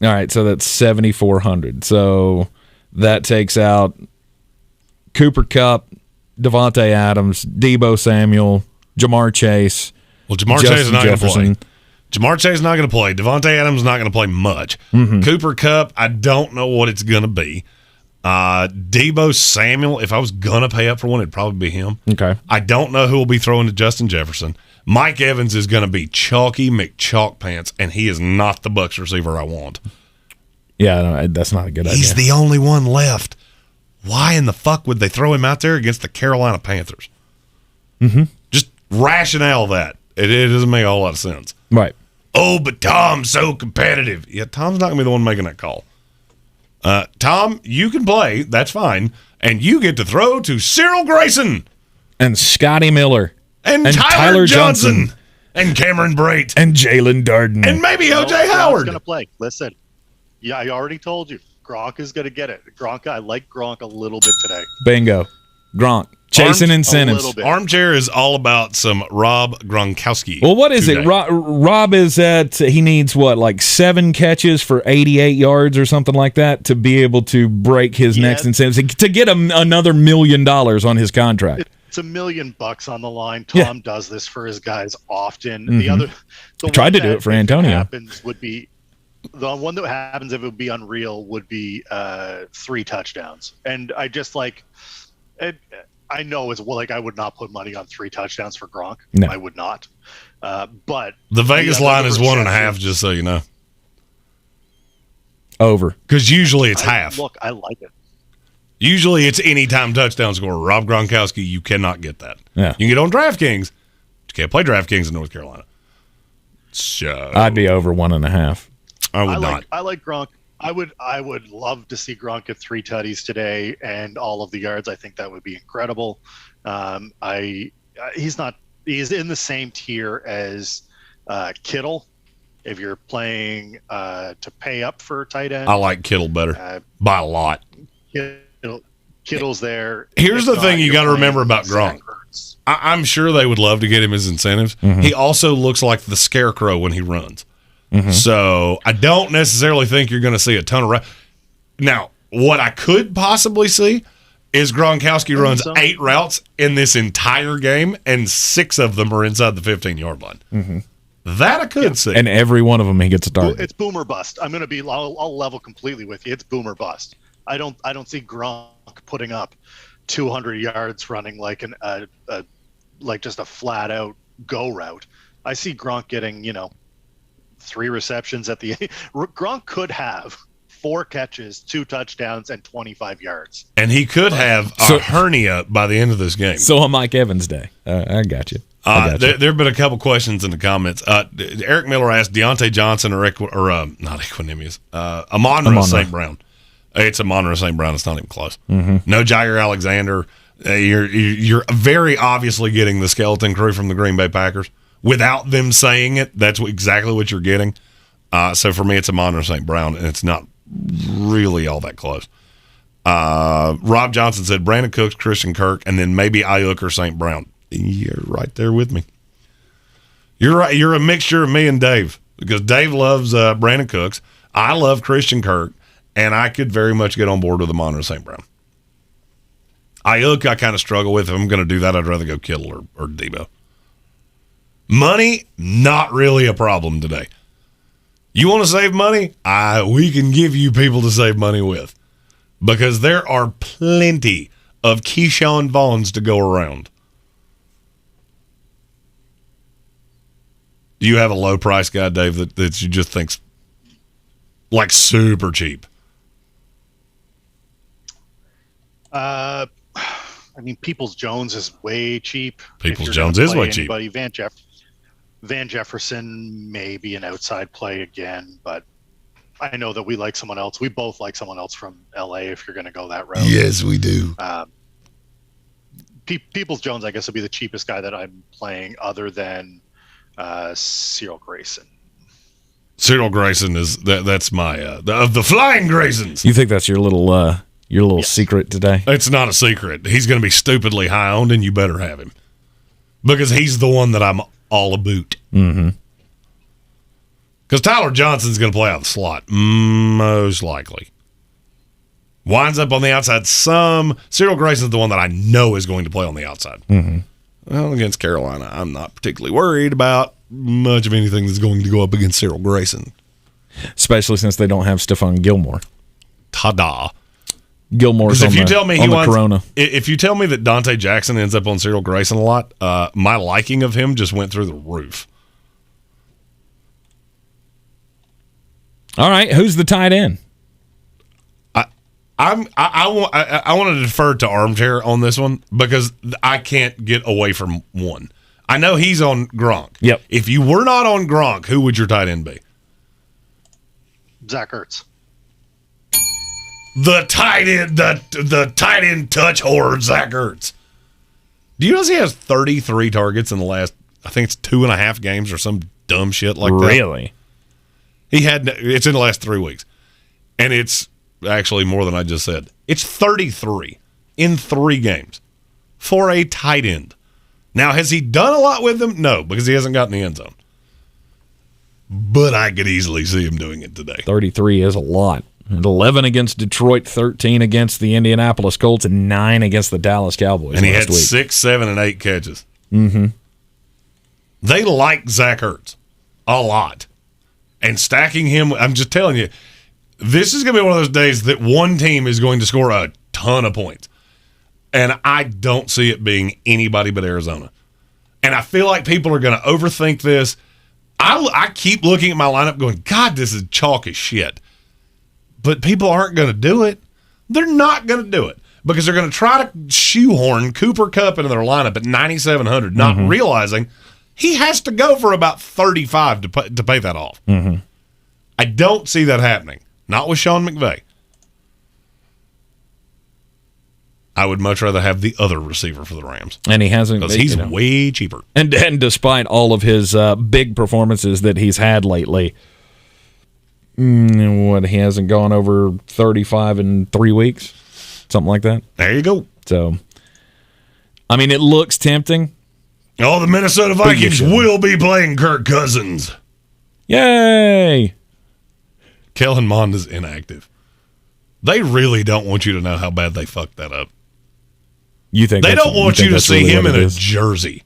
All right, so that's $7,400. So that takes out Cooper Kupp, Devontae Adams, Deebo Samuel, Jamar Chase. Well, Jamar Chase is not going to play. Jamar Chase is not going to play. Devontae Adams is not going to play much. Mm-hmm. Cooper Kupp, I don't know what it's going to be. Deebo Samuel, if I was going to pay up for one, it'd probably be him. Okay. I don't know who will be throwing to Justin Jefferson. Mike Evans is going to be Chalky McChalkpants, and he is not the Bucs receiver I want. Yeah, no, that's not a good idea. He's the only one left. Why in the fuck would they throw him out there against the Carolina Panthers? Mm-hmm. Just rationale that. It doesn't make a whole lot of sense. Right. Oh, but Tom's so competitive. Yeah, Tom's not going to be the one making that call. Tom, you can play. That's fine. And you get to throw to Cyril Grayson. And Scotty Miller. And Tyler Johnson. And Cameron Brate. And Jalen Darden. And maybe O.J. Howard. Going to play. Listen, yeah, I already told you. Gronk is going to get it. I like Gronk a little bit today. Bingo. Gronk. Chasing incentives. Armchair is all about some Rob Gronkowski. Well, what is it? Rob is he needs like 7 catches for 88 yards or something like that to be able to break his next incentives, to get another $1 million on his contract. It's $1 million on the line. Tom does this for his guys often. Mm-hmm. I tried to do it for Antonio. The one that happens if it would be unreal would be 3 touchdowns. And I just I know it's I would not put money on 3 touchdowns for Gronk. No. I would not. But the Vegas line is 1.5, just so you know. Over. Because usually it's half. Look, I like it. Usually it's anytime touchdown scorer. Rob Gronkowski, you cannot get that. Yeah. You can get on DraftKings, but you can't play DraftKings in North Carolina. So I'd be over 1.5. I would not. I like Gronk. I would love to see Gronk get 3 tutties today and all of the yards. I think that would be incredible. He's in the same tier as Kittle. If you're playing to pay up for tight end, I like Kittle better by a lot. Kittle's there. Here's the thing you got to remember about Gronk. I'm sure they would love to get him his incentives. Mm-hmm. He also looks like the scarecrow when he runs. Mm-hmm. So I don't necessarily think you're going to see a ton of Now, what I could possibly see is Gronkowski runs 8 routes in this entire game, and 6 of them are inside the 15-yard line. Mm-hmm. That I could see. And every one of them he gets a target. It's boom or bust. I'll level completely with you. It's boom or bust. I don't see Gronk putting up 200 yards running like just a flat out go route. I see Gronk getting 3 receptions at the end. Gronk could have 4 catches, 2 touchdowns, and 25 yards. And he could have a hernia by the end of this game. So on Mike Evans' day. I got you. There have been a couple questions in the comments. Eric Miller asked Deontay Johnson not Equanimous, Amon-Ra St. Brown. It's Amon-Ra St. Brown. It's not even close. Mm-hmm. No Jair Alexander. You're very obviously getting the skeleton crew from the Green Bay Packers. Without them saying it, that's exactly what you're getting. So for me, it's Amon-Ra St. Brown, and it's not really all that close. Rob Johnson said Brandon Cooks, Christian Kirk, and then maybe Ayuk or St. Brown. You're right there with me. You're right. You're a mixture of me and Dave, because Dave loves Brandon Cooks. I love Christian Kirk, and I could very much get on board with Amon-Ra St. Brown. Ayuk, I kind of struggle with. If I'm going to do that, I'd rather go Kittle or Debo. Money, not really a problem today. You want to save money? We can give you people to save money with, because there are plenty of Keyshawn Vaughns to go around. Do you have a low price guy, Dave, that you just think's like super cheap? Peoples Jones is way cheap. Peoples Jones is way cheap. Van Jefferson may be an outside play again, but I know that we like someone else. We both like someone else from LA if you're going to go that route. Yes, we do. Peoples Jones, I guess, would be the cheapest guy that I'm playing other than Cyril Grayson. Cyril Grayson is that's my of the Flying Graysons. You think that's your little secret today? It's not a secret. He's going to be stupidly high owned, and you better have him, because he's the one that I'm all about. Mm-hmm. Because Tyler Johnson's going to play out of the slot, most likely. Winds up on the outside some. Cyril Grayson's the one that I know is going to play on the outside. Mm-hmm. Well, against Carolina, I'm not particularly worried about much of anything that's going to go up against Cyril Grayson. Especially since they don't have Stephon Gilmore. Ta-da. Gilmore's on the Corona. If you tell me that Dante Jackson ends up on Cyril Grayson a lot, my liking of him just went through the roof. All right, who's the tight end? I want to defer to Armchair on this one, because I can't get away from one. I know he's on Gronk. Yep. If you were not on Gronk, who would your tight end be? Zach Ertz. The tight end, the tight end touch horde, Zach Ertz. Do you know he has 33 targets in the last, I think it's 2.5 games or some dumb shit like that? Really? It's in the last 3 weeks. And it's actually more than I just said. It's 33 in 3 games for a tight end. Now, has he done a lot with them? No, because he hasn't gotten the end zone. But I could easily see him doing it today. 33 is a lot. And 11 against Detroit, 13 against the Indianapolis Colts, and 9 against the Dallas Cowboys. And he had week. 6, 7, and 8 catches. Mm-hmm. They like Zach Ertz a lot. And stacking him, I'm just telling you, this is going to be one of those days that one team is going to score a ton of points. And I don't see it being anybody but Arizona. And I feel like people are going to overthink this. I keep looking at my lineup going, God, this is chalk as shit. But people aren't going to do it. They're not going to do it because they're going to try to shoehorn Cooper Kupp into their lineup at 9,700, not realizing he has to go for about 35 to pay that off. Mm-hmm. I don't see that happening. Not with Sean McVay. I would much rather have the other receiver for the Rams. And he hasn't. Because he's way cheaper. And despite all of his big performances that he's had lately, he hasn't gone over 35 in 3 weeks? Something like that? There you go. So, I mean, it looks tempting. Oh, the Minnesota Vikings will be playing Kirk Cousins. Yay! Kellen Mond is inactive. They really don't want you to know how bad they fucked that up. You think they don't want you to see really him in a jersey.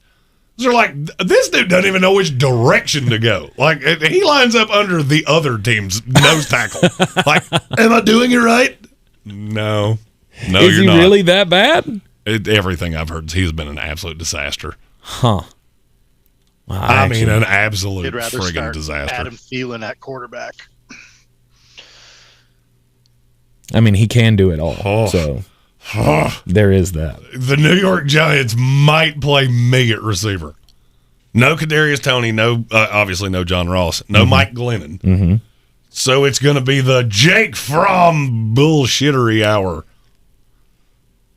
They're like, this dude doesn't even know which direction to go. Like, he lines up under the other team's nose tackle. Like, am I doing it right? No, is you're he not. Really that bad? Everything I've heard, he's been an absolute disaster. Huh. Well, I mean, an absolute I'd rather friggin' start disaster. Adam Thielen at quarterback. I mean, he can do it all. So there is that. The New York Giants might play me at receiver. No Kadarius Toney, no obviously no John Ross, no Mike Glennon. Mm-hmm. So it's going to be the Jake Fromm bullshittery hour.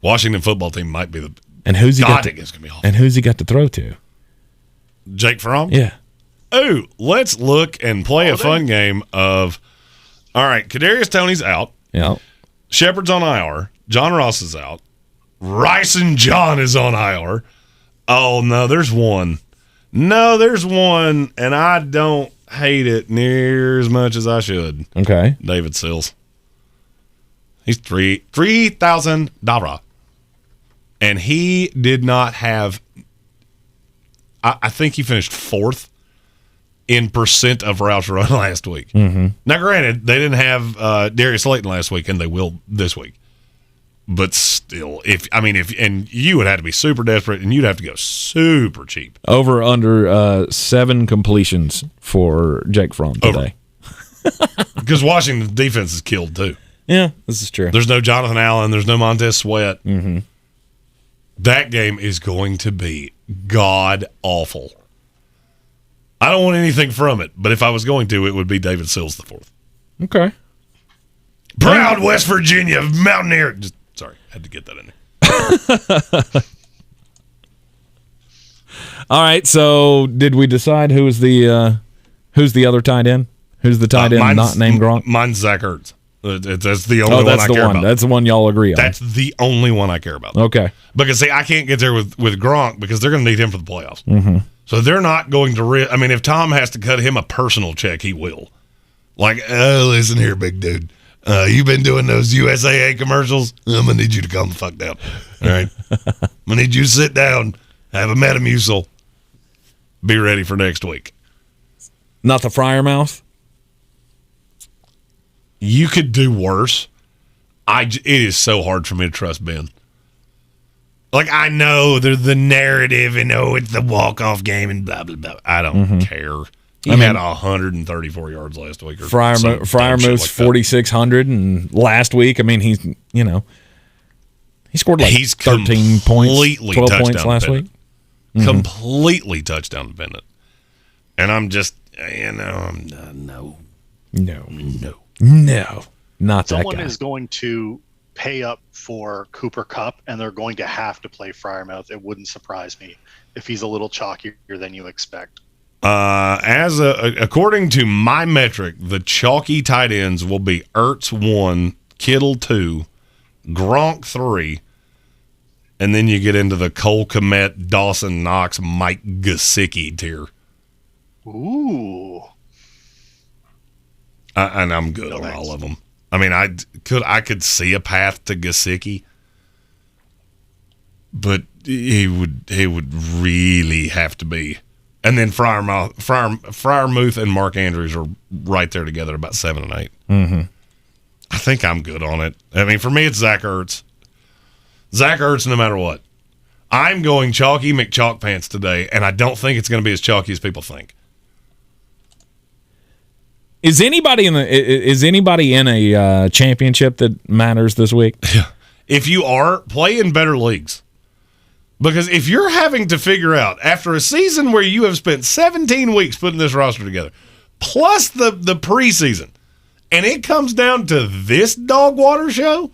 Washington football team might be the. And who's he got? It's gonna be awful. And who's he got to throw to? Jake Fromm. Yeah. Oh, let's look and play a fun game of. All right, Kadarius Toney's out. Yeah. Shepard's on IR. John Ross is out. Rice and John is on IR. Oh, no, there's one. And I don't hate it near as much as I should. Okay. David Sills. He's $3,000. And he did not have, I think he finished 4th in percent of routes run last week. Mm-hmm. Now, granted, they didn't have Darius Slayton last week, and they will this week. But still, if you would have to be super desperate, and you'd have to go super cheap. Over under 7 completions for Jake Fromm today. Because Washington's defense is killed too. Yeah, this is true. There's no Jonathan Allen. There's no Montez Sweat. Mm-hmm. That game is going to be god awful. I don't want anything from it, but if I was going to, it would be David Sills the 4th. Okay. Proud West Virginia Mountaineer. Sorry, had to get that in there. All right, so did we decide who's the other tight end? Who's the tight end not named Gronk? Mine's Zach Ertz. That's the only one I care about. That's the one y'all agree on. That's the only one I care about. Okay. Because, see, I can't get there with Gronk because they're going to need him for the playoffs. Mm-hmm. So they're not going to if Tom has to cut him a personal check, he will. Like, listen here, big dude. You've been doing those USAA commercials. I'm going to need you to calm the fuck down. All right? I'm going to need you to sit down, have a Metamucil, be ready for next week. Not the Friar Mouth? You could do worse. It is so hard for me to trust Ben. Like, I know there's the narrative and it's the walk-off game and blah, blah, blah. I don't care. He had 134 yards last week. Friar Moose, 4,600. And last week, he scored like 13 points, 12 points last week. Mm-hmm. Completely touchdown dependent. And I'm just, no. Not that Someone guy. is going to pay up for Cooper Kupp, and they're going to have to play Freiermuth. It wouldn't surprise me if he's a little chalkier than you expect. According to my metric, the chalky tight ends will be Ertz 1, Kittle 2, Gronk 3, and then you get into the Cole Kmet, Dawson Knox, Mike Gesicki tier. Ooh. And I'm good on all of them. I mean, I could see a path to Gesicki, but he would really have to be. And then Freiermuth and Mark Andrews are right there together, about 7 and 8. Mm-hmm. I think I'm good on it. I mean, for me, it's Zach Ertz. Zach Ertz, no matter what. I'm going chalky McChalkpants today, and I don't think it's going to be as chalky as people think. Is anybody in a championship that matters this week? If you are, play in better leagues. Because if you're having to figure out, after a season where you have spent 17 weeks putting this roster together, plus the preseason, and it comes down to this dog water show,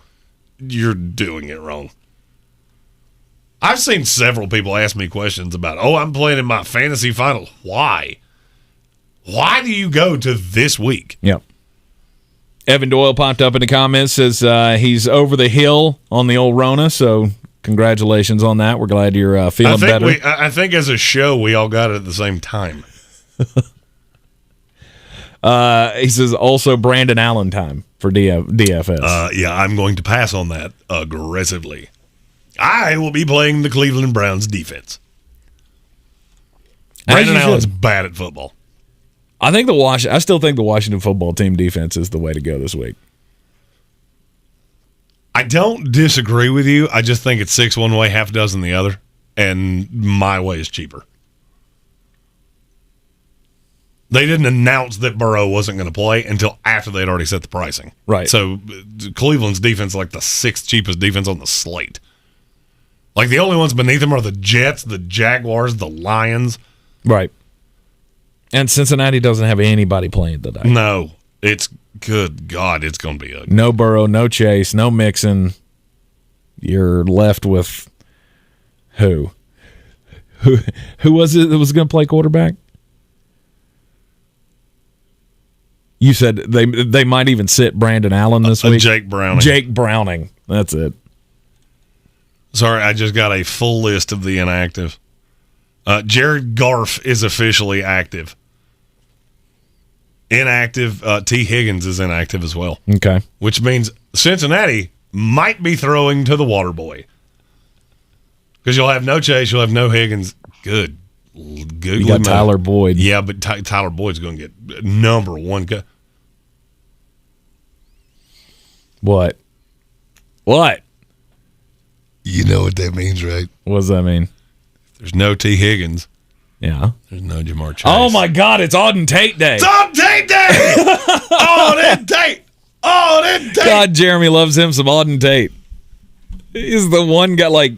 you're doing it wrong. I've seen several people ask me questions about, I'm playing in my fantasy finals. Why? Why do you go to this week? Yep. Evan Doyle popped up in the comments, says he's over the hill on the old Rona, so congratulations on that. We're glad you're feeling better. I think as a show, we all got it at the same time. He says also Brandon Allen time for DFS. Yeah, I'm going to pass on that aggressively. I will be playing the Cleveland Browns defense. Brandon Allen's bad at football. I still think the Washington football team defense is the way to go this week. I don't disagree with you. I just think it's 6 one way, half a dozen the other, and my way is cheaper. They didn't announce that Burrow wasn't going to play until after they'd already set the pricing. Right. So Cleveland's defense is like the 6th cheapest defense on the slate. Like the only ones beneath them are the Jets, the Jaguars, the Lions. Right. And Cincinnati doesn't have anybody playing today. No. It's good God, it's going to be ugly. No Burrow, no Chase, no Mixon. You're left with who? Who was it that was going to play quarterback? You said they might even sit Brandon Allen this week. Jake Browning. Jake Browning. That's it. Sorry, I just got a full list of the inactive. Jared Goff is officially active. Inactive. T. Higgins is inactive as well. Okay. Which means Cincinnati might be throwing to the water boy. Because you'll have no Chase, you'll have no Higgins. Good. You got Tyler Boyd. Yeah, but Tyler Boyd's going to get number one. What? You know what that means, right? What does that mean? There's no T. Higgins. Yeah. There's no Jamar Chase. Oh, my God. It's Auden Tate Day. It's Auden Tate Day! Auden Tate! Auden Tate! God, Jeremy loves him some Auden Tate. He's the one guy,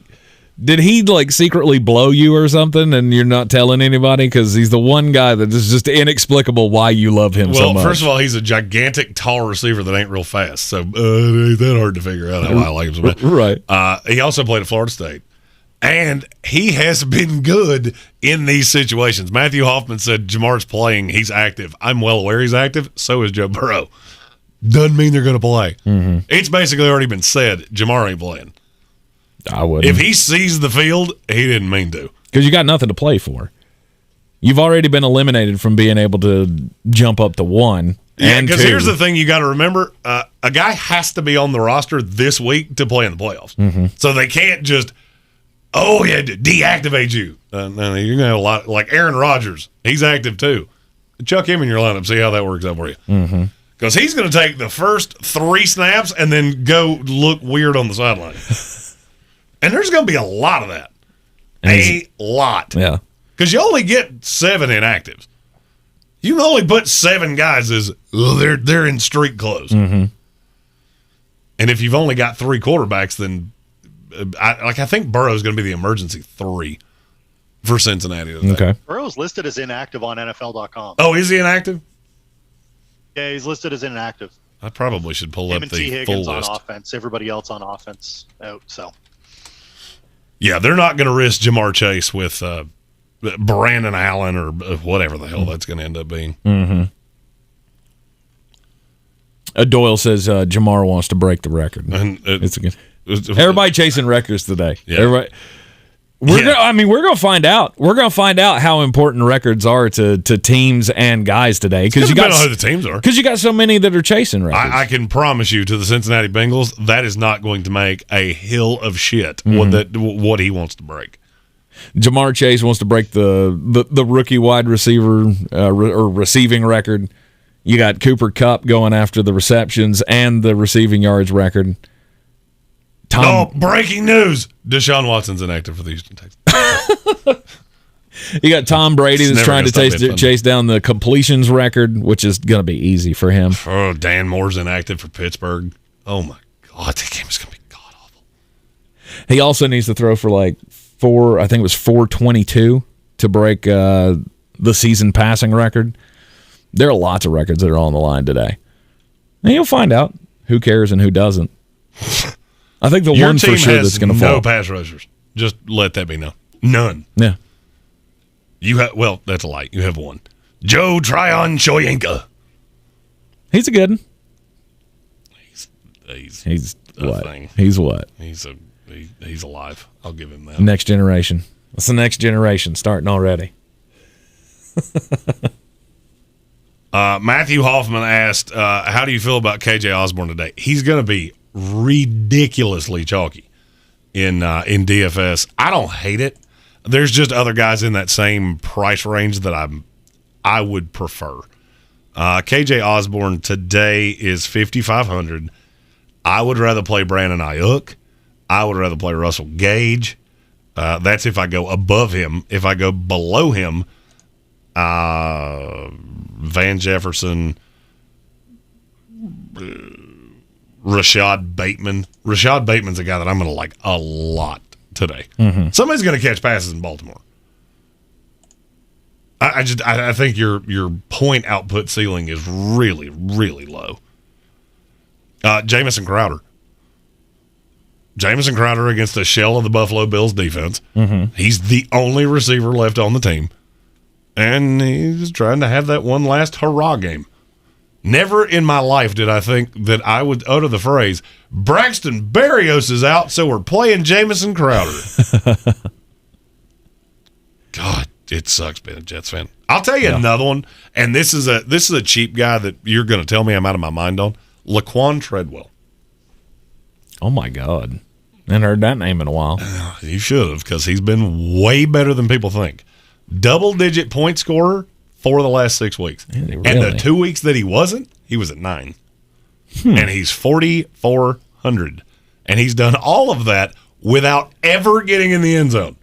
did he, secretly blow you or something and you're not telling anybody? Because he's the one guy that is just inexplicable why you love him so much. Well, first of all, he's a gigantic, tall receiver that ain't real fast. So it ain't that hard to figure out how I like him so much. Right. He also played at Florida State. And he has been good in these situations. Matthew Hoffman said Jamar's playing. He's active. I'm well aware he's active. So is Joe Burrow. Doesn't mean they're going to play. Mm-hmm. It's basically already been said. Jamar ain't playing. I wouldn't. If he sees the field, he didn't mean to. Because you got nothing to play for. You've already been eliminated from being able to jump up to 1 and 2. Because here's the thing you got to remember. A guy has to be on the roster this week to play in the playoffs. Mm-hmm. So they can't just, deactivate you. No, you're going to have a lot. Like Aaron Rodgers, he's active too. Chuck him in your lineup. See how that works out for you. Mm-hmm. Because he's going to take the first 3 snaps and then go look weird on the sideline. And there's going to be a lot of that. A lot. Yeah. Because you only get 7 inactives. You can only put 7 guys as they're in street clothes. Mm-hmm. And if you've only got 3 quarterbacks, then I think Burrow's going to be the emergency 3 for Cincinnati. Okay. Burrow's listed as inactive on NFL.com. Oh, is he inactive? Yeah, he's listed as inactive. I probably should pull Him up and T. the full Higgins on list. offense. Everybody else on offense out. So Yeah, they're not going to risk Jamar Chase with Brandon Allen or whatever the hell that's going to end up being. Mm-hmm. Doyle says Jamar wants to break the record. And Everybody chasing records today. Yeah. Everybody. We're gonna find out. We're gonna find out how important records are to teams and guys today because you got who the teams are. Because you got so many that are chasing records. I can promise you to the Cincinnati Bengals that is not going to make a hill of shit what he wants to break. Jamar Chase wants to break the rookie wide receiver or receiving record. You got Cooper Kupp going after the receptions and the receiving yards record. Breaking news. Deshaun Watson's inactive for the Houston Texans. You got Tom Brady that's trying to chase down the completions record, which is going to be easy for him. Oh, Dan Moore's inactive for Pittsburgh. Oh, my God. That game is going to be god-awful. He also needs to throw for like 422 to break the season passing record. There are lots of records that are on the line today. And you'll find out who cares and who doesn't. I think Your one team for sure has that's going to fall. no pass rushers. Just let that be known. None. Yeah. That's a lie. You have one. Joe Tryon-Shoyinka. He's a good one. He's what? Thing. He's what? He's alive. I'll give him that. Next generation. That's the next generation starting already. Matthew Hoffman asked, how do you feel about KJ Osborn today? He's going to be ridiculously chalky in DFS. I don't hate it. There's just other guys in that same price range that I would prefer. KJ Osborn today is 5,500. I would rather play Brandon Ayuk. I would rather play Russell Gage. That's if I go above him. If I go below him, Van Jefferson, Rashad Bateman. Rashad Bateman's a guy that I'm going to like a lot today. Mm-hmm. Somebody's going to catch passes in Baltimore. I think your point output ceiling is really, really low. Jamison Crowder. Jamison Crowder against the shell of the Buffalo Bills defense. Mm-hmm. He's the only receiver left on the team. And he's trying to have that one last hurrah game. Never in my life did I think that I would utter the phrase, Braxton Berrios is out, so we're playing Jamison Crowder. God, it sucks being a Jets fan. I'll tell you another one, and this is a cheap guy that you're going to tell me I'm out of my mind on. Laquan Treadwell. Oh, my God. I haven't heard that name in a while. You should have, because he's been way better than people think. Double-digit point scorer for the last 6 weeks. Really? And the 2 weeks that he wasn't, he was at 9. And he's 4,400. And he's done all of that without ever getting in the end zone.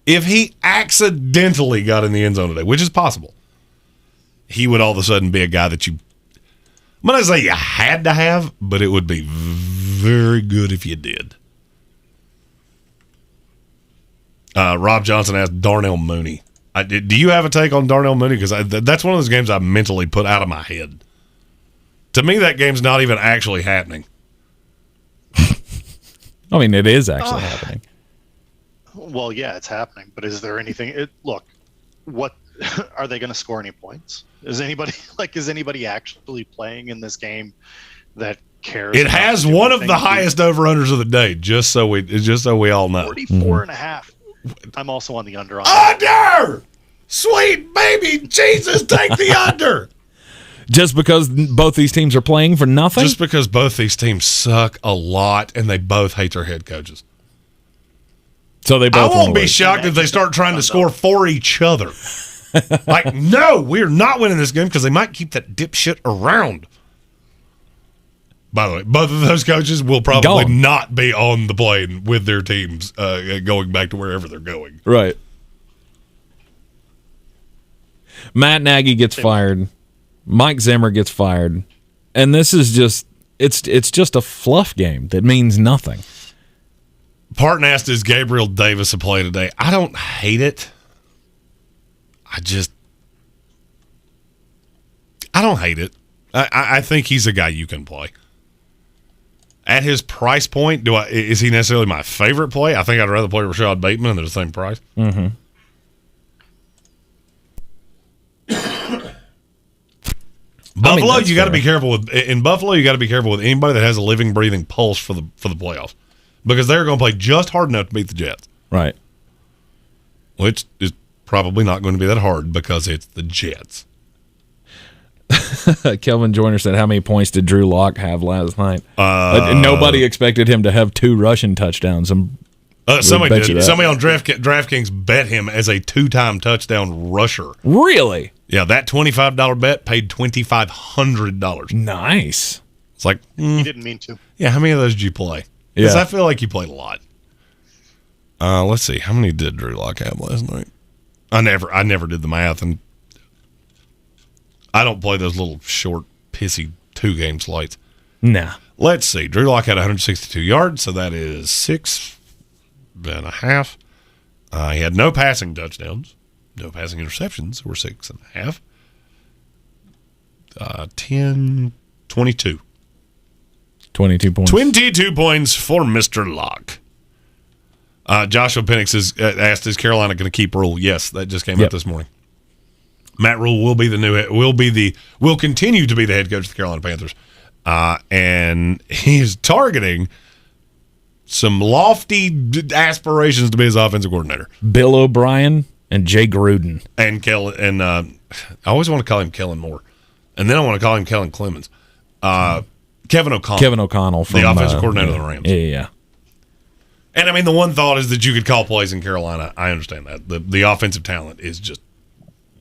If he accidentally got in the end zone today, which is possible, he would all of a sudden be a guy that I'm going to say you had to have, but it would be very good if you did. Rob Johnson asked Darnell Mooney. Do you have a take on Darnell Mooney? Because that's one of those games I mentally put out of my head. To me, that game's not even actually happening. I mean, it is actually happening. Well, yeah, it's happening. But is there anything? Look, what are they going to score any points? Is anybody actually playing in this game that cares? It has one of the highest over-unders of the day. Just so we all know. 44 and a half. I'm also on the under. Under! Sweet baby Jesus, take the under! Just because both these teams are playing for nothing? Just because both these teams suck a lot and they both hate their head coaches. So they both. I won't be shocked if they start trying to score for each other. Like, no, we're not winning this game because they might keep that dipshit around. By the way, both of those coaches will probably not be on the plane with their teams going back to wherever they're going. Right. Matt Nagy gets fired. Mike Zimmer gets fired. And this is just it's just a fluff game that means nothing. Parton asked, is Gabriel Davis a play today? I don't hate it. I don't hate it. I think he's a guy you can play. At his price point, is he necessarily my favorite play? I think I'd rather play Rashad Bateman, and they're the same price. Mm-hmm. Buffalo, you got to be careful with. In Buffalo, you got to be careful with anybody that has a living, breathing pulse for the playoffs, because they're going to play just hard enough to beat the Jets. Right. Which is probably not going to be that hard because it's the Jets. Kelvin Joyner said, how many points did Drew Lock have last night? Nobody expected him to have 2 rushing touchdowns. Somebody did. Somebody on DraftKings bet him as a 2-time touchdown rusher. Really? Yeah, that $25 bet paid $2,500. Nice. It's like He didn't mean to. Yeah, how many of those did you play? Because Yeah. I feel like you played a lot. Let's see, how many did Drew Lock have last night? I never did the math, and I don't play those little short, pissy 2-game slates. Nah. Let's see. Drew Lock had 162 yards, so that is 6.5. He had no passing touchdowns, no passing interceptions, so we're 6.5. 10, 22. 22 points. 22 points for Mr. Lock. Joshua Penix asked, is Carolina going to keep Rule? Yes, that just came out this morning. Matt Rule will continue to be the head coach of the Carolina Panthers. And he's targeting some lofty aspirations to be his offensive coordinator. Bill O'Brien and Jay Gruden. And I always want to call him Kellen Moore. And then I want to call him Kellen Clemens. Kevin O'Connell. Kevin O'Connell from the offensive coordinator of the Rams. Yeah. And I mean, the one thought is that you could call plays in Carolina. I understand that. The offensive talent is just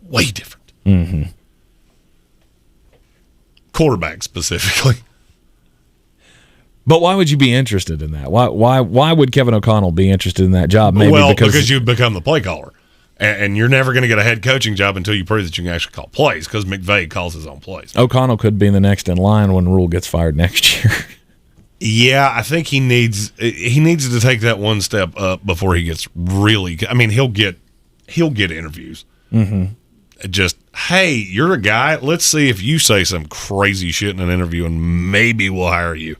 way different. Mm-hmm. Quarterback specifically. But why would you be interested in that? Why would Kevin O'Connell be interested in that job? Maybe because you become the play caller. And you're never going to get a head coaching job until you prove that you can actually call plays, because McVay calls his own plays. O'Connell could be the next in line when Rule gets fired next year. Yeah, I think he needs to take that one step up before he gets really. I mean, he'll get interviews. Mm-hmm. Just, hey, you're a guy. Let's see if you say some crazy shit in an interview, and maybe we'll hire you.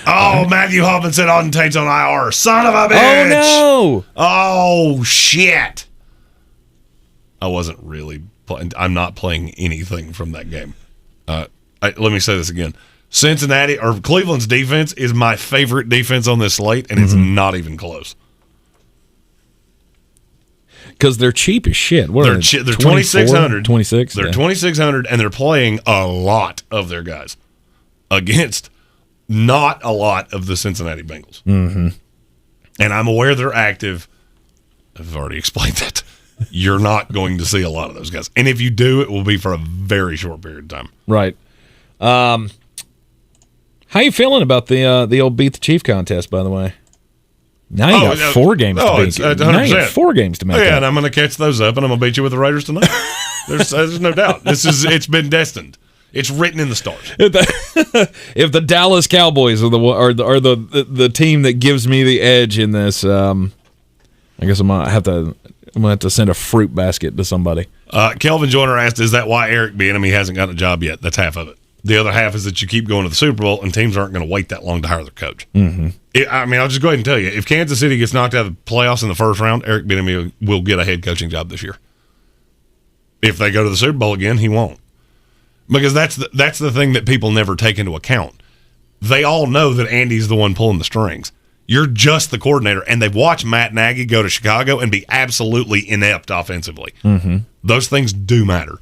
Oh, Matthew Hoffman said Auden Tate's on IR. Son of a bitch! Oh, no! Oh, shit! I wasn't really playing. I'm not playing anything from that game. Let me say this again. Cleveland's defense is my favorite defense on this slate, and it's not even close. Because they're cheap as shit. What They're 2,600. 26? They're 2,600, and they're playing a lot of their guys against not a lot of the Cincinnati Bengals. Mm-hmm. And I'm aware they're active. I've already explained that. You're not going to see a lot of those guys. And if you do, it will be for a very short period of time. Right. How you feeling about the old Beat the Chief contest, by the way? Now you got 4 games to beat. 100%. Now you got 4 games to make Yeah, up. and I'm going to catch those up, and I'm going to beat you with the Raiders tonight. There's no doubt. It's been destined. It's written in the stars. If the Dallas Cowboys are the team that gives me the edge in this, I guess I'm gonna have to send a fruit basket to somebody. Kelvin Joyner asked, "Is that why Eric Bieniemy hasn't gotten a job yet?" That's half of it. The other half is that you keep going to the Super Bowl, and teams aren't going to wait that long to hire their coach. Mm-hmm. I'll just go ahead and tell you: if Kansas City gets knocked out of the playoffs in the first round, Eric Bieniemy will get a head coaching job this year. If they go to the Super Bowl again, he won't. Because that's the thing that people never take into account. They all know that Andy's the one pulling the strings. You're just the coordinator, and they've watched Matt Nagy go to Chicago and be absolutely inept offensively. Mm-hmm. Those things do matter.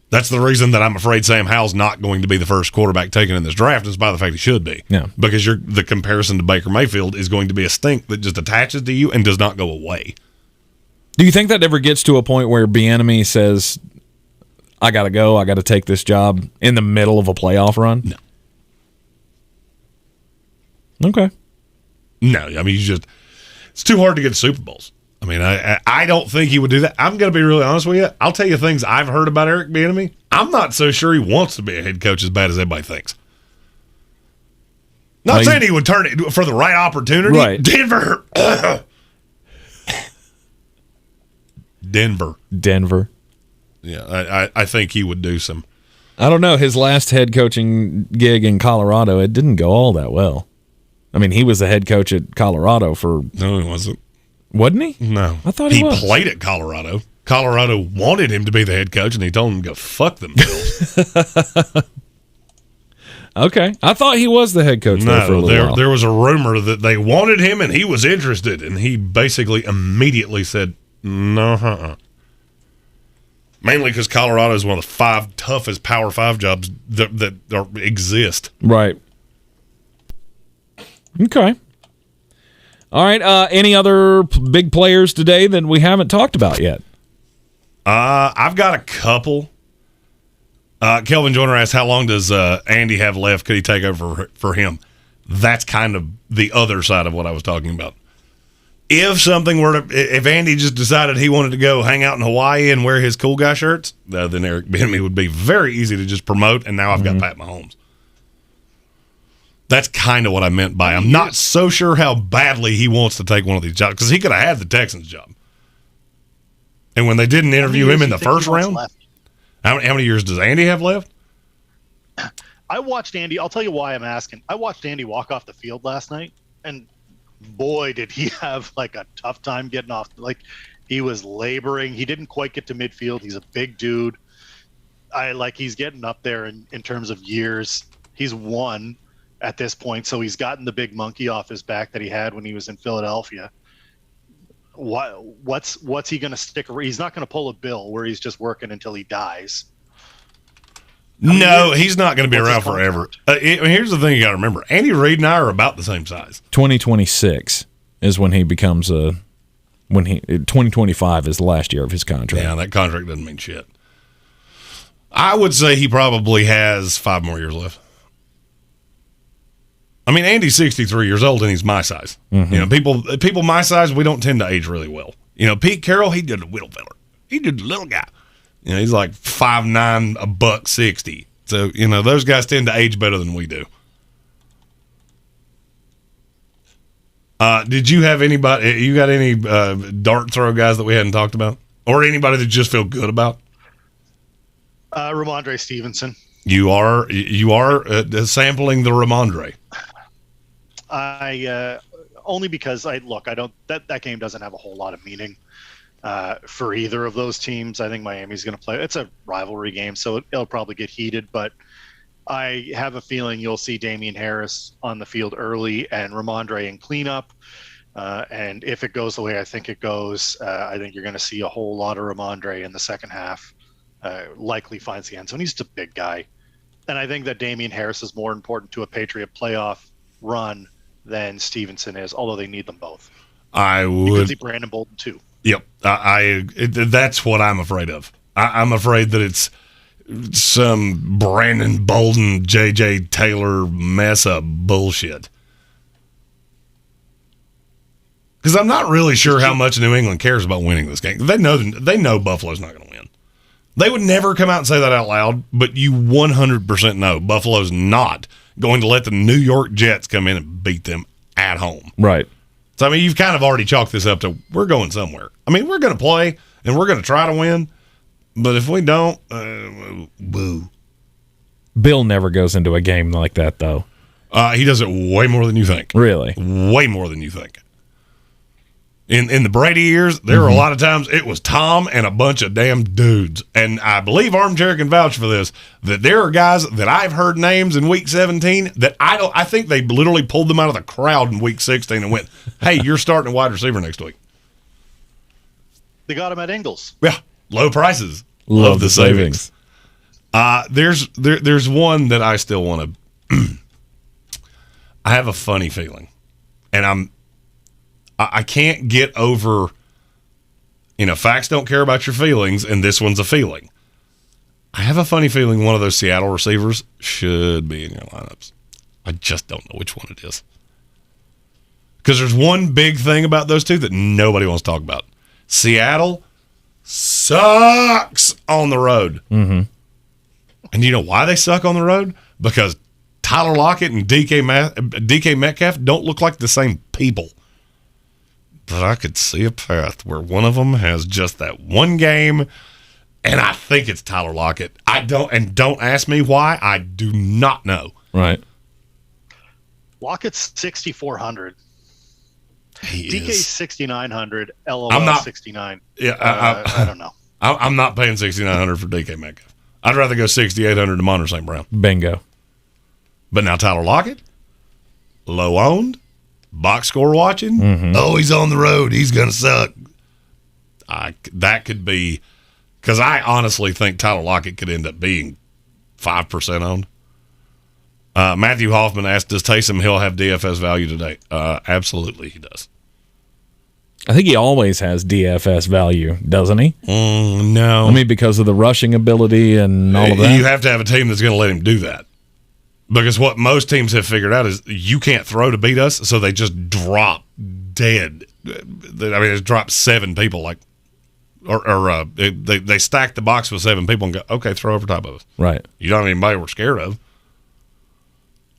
That's the reason that I'm afraid Sam Howell's not going to be the first quarterback taken in this draft, is by the fact he should be. Yeah. Because the comparison to Baker Mayfield is going to be a stink that just attaches to you and does not go away. Do you think that ever gets to a point where Bieniemy says, I got to go, I got to take this job in the middle of a playoff run? No. Okay. No, I mean, it's too hard to get to Super Bowls. I mean, I don't think he would do that. I'm going to be really honest with you. I'll tell you things I've heard about Eric Bieniemy. I'm not so sure he wants to be a head coach as bad as everybody thinks. Not saying he would turn it for the right opportunity. Right. Denver. Yeah, I think he would do some. I don't know. His last head coaching gig in Colorado, it didn't go all that well. I mean, he was the head coach at Colorado for... No, he wasn't. Wasn't he? No. I thought he was. He played at Colorado. Colorado wanted him to be the head coach, and he told him to go fuck themselves. Okay. I thought he was the head coach there for a little while. There was a rumor that they wanted him, and he was interested, and he basically immediately said, no, Mainly because Colorado is one of the 5 toughest Power 5 jobs that exist. Right. Okay. All right. Any other big players today that we haven't talked about yet? I've got a couple. Kelvin Joyner asked, how long does Andy have left? Could he take over for him? That's kind of the other side of what I was talking about. If Andy just decided he wanted to go hang out in Hawaii and wear his cool guy shirts, then Eric Bieniemy would be very easy to just promote, and now I've got Pat Mahomes. That's kind of what I meant by I'm not so sure how badly he wants to take one of these jobs, because he could have had the Texans job. And when they didn't interview him in the first round, how many years does Andy have left? I watched Andy. I'll tell you why I'm asking. I watched Andy walk off the field last night, and boy, did he have like a tough time getting off. Like, he was laboring. He didn't quite get to midfield. He's a big dude. He's getting up there in terms of years. He's won at this point, so he's gotten the big monkey off his back that he had when he was in Philadelphia. What's he going to stick around? He's not going to pull a Bill where he's just working until he dies. No, he's not going to be around forever. Here's the thing you got to remember. Andy Reid and I are about the same size. 2026 is when he becomes 2025 is the last year of his contract. Yeah, that contract doesn't mean shit. I would say he probably has 5 more years left. I mean, Andy's 63 years old, and he's my size. Mm-hmm. You know, people my size, we don't tend to age really well. You know, Pete Carroll, he did a little feller. He did a little guy. You know, he's like 5'9", $160. So, you know, those guys tend to age better than we do. Did you have anybody? You got any dart throw guys that we hadn't talked about, or anybody that you just feel good about? Ramondre Stevenson. You are sampling the Ramondre. Only because I don't that game doesn't have a whole lot of meaning for either of those teams. I think Miami's going to play. It's a rivalry game, so it'll probably get heated. But I have a feeling you'll see Damian Harris on the field early and Ramondre in cleanup. And if it goes the way I think it goes, I think you're going to see a whole lot of Ramondre in the second half. Likely finds the end zone. He's just a big guy. And I think that Damian Harris is more important to a Patriot playoff run than Stevenson is, although they need them both. I would. You could see Brandon Bolden too. Yep. That's what I'm afraid of. I'm afraid that it's some Brandon Bolden, J.J. Taylor mess up bullshit. Because I'm not really sure how much New England cares about winning this game. They know Buffalo's not going to win. They would never come out and say that out loud, but you 100% know Buffalo's not going to let the New York Jets come in and beat them at home. Right. So, I mean, you've kind of already chalked this up to we're going somewhere. I mean, we're going to play, and we're going to try to win, but if we don't, boo. Bill never goes into a game like that, though. He does it way more than you think. Really? Way more than you think. In the Brady years, there were a lot of times it was Tom and a bunch of damn dudes. And I believe Armchair can vouch for this, that there are guys that I've heard names in week 17 that I think they literally pulled them out of the crowd in week 16 and went, hey, you're starting a wide receiver next week. They got him at Ingles. Yeah, low prices. Love the savings. There's one that I still want to I have a funny feeling. And I can't get over, facts don't care about your feelings, and this one's a feeling. I have a funny feeling one of those Seattle receivers should be in your lineups. I just don't know which one it is. Because there's one big thing about those two that nobody wants to talk about. Seattle sucks on the road. Mm-hmm. And you know why they suck on the road? Because Tyler Lockett and DK Metcalf don't look like the same people. But I could see a path where one of them has just that one game And I think it's Tyler Lockett. Don't ask me why. I do not know. Right. Lockett's 6,400. He DK's is 6,900. LOL I'm not- 69. Yeah, I don't know. I'm not paying $6,900 for DK Metcalf. I'd rather go $6,800 to Monter St. Brown. Bingo. But now Tyler Lockett, low owned, box score watching. Mm-hmm. Oh, he's on the road. He's going to suck. That could be, because I honestly think Tyler Lockett could end up being 5% owned. Matthew Hoffman asked, does Taysom Hill have DFS value today? Absolutely, he does. I think he always has DFS value, doesn't he? No. I mean, because of the rushing ability and all of that. You have to have a team that's going to let him do that. Because what most teams have figured out is you can't throw to beat us, so they just drop dead. I mean, it's dropped 7 people, they stack the box with 7 people and go, okay, throw over top of us. Right. You don't have anybody we're scared of.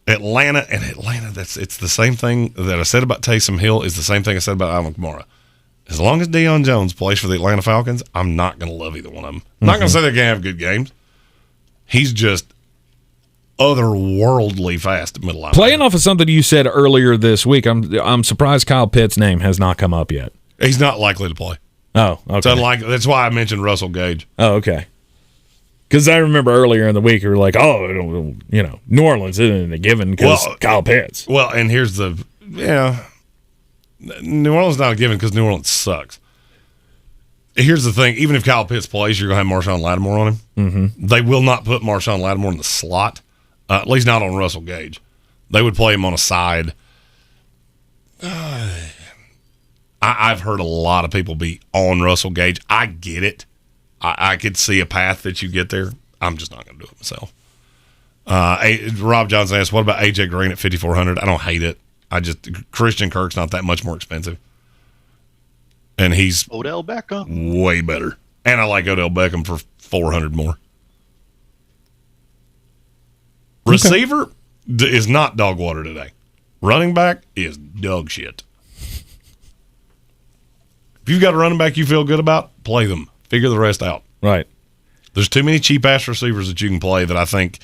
Atlanta, it's the same thing that I said about Taysom Hill is the same thing I said about Alvin Kamara. As long as Deion Jones plays for the Atlanta Falcons, I'm not going to love either one of them. I'm not going to say they're going to have good games. He's just otherworldly fast at middle linebacker. Playing off of something you said earlier this week, I'm surprised Kyle Pitt's name has not come up yet. He's not likely to play. Oh, okay. It's unlikely. That's why I mentioned Russell Gage. Oh, okay. Because I remember earlier in the week, you were like, New Orleans isn't a given because Kyle Pitts. Well, and here's New Orleans is not a given because New Orleans sucks. Here's the thing. Even if Kyle Pitts plays, you're going to have Marshawn Lattimore on him. Mm-hmm. They will not put Marshawn Lattimore in the slot, at least not on Russell Gage. They would play him on a side. I've heard a lot of people be on Russell Gage. I get it. I could see a path that you get there. I'm just not going to do it myself. Rob Johnson asked, what about AJ Greene at 5,400? I don't hate it. Christian Kirk's not that much more expensive. And he's Odell Beckham. way better. And I like Odell Beckham for 400 more. Receiver is not dog water today. Running back is dog shit. If you've got a running back you feel good about, play them. Figure the rest out. Right. There's too many cheap-ass receivers that you can play that I think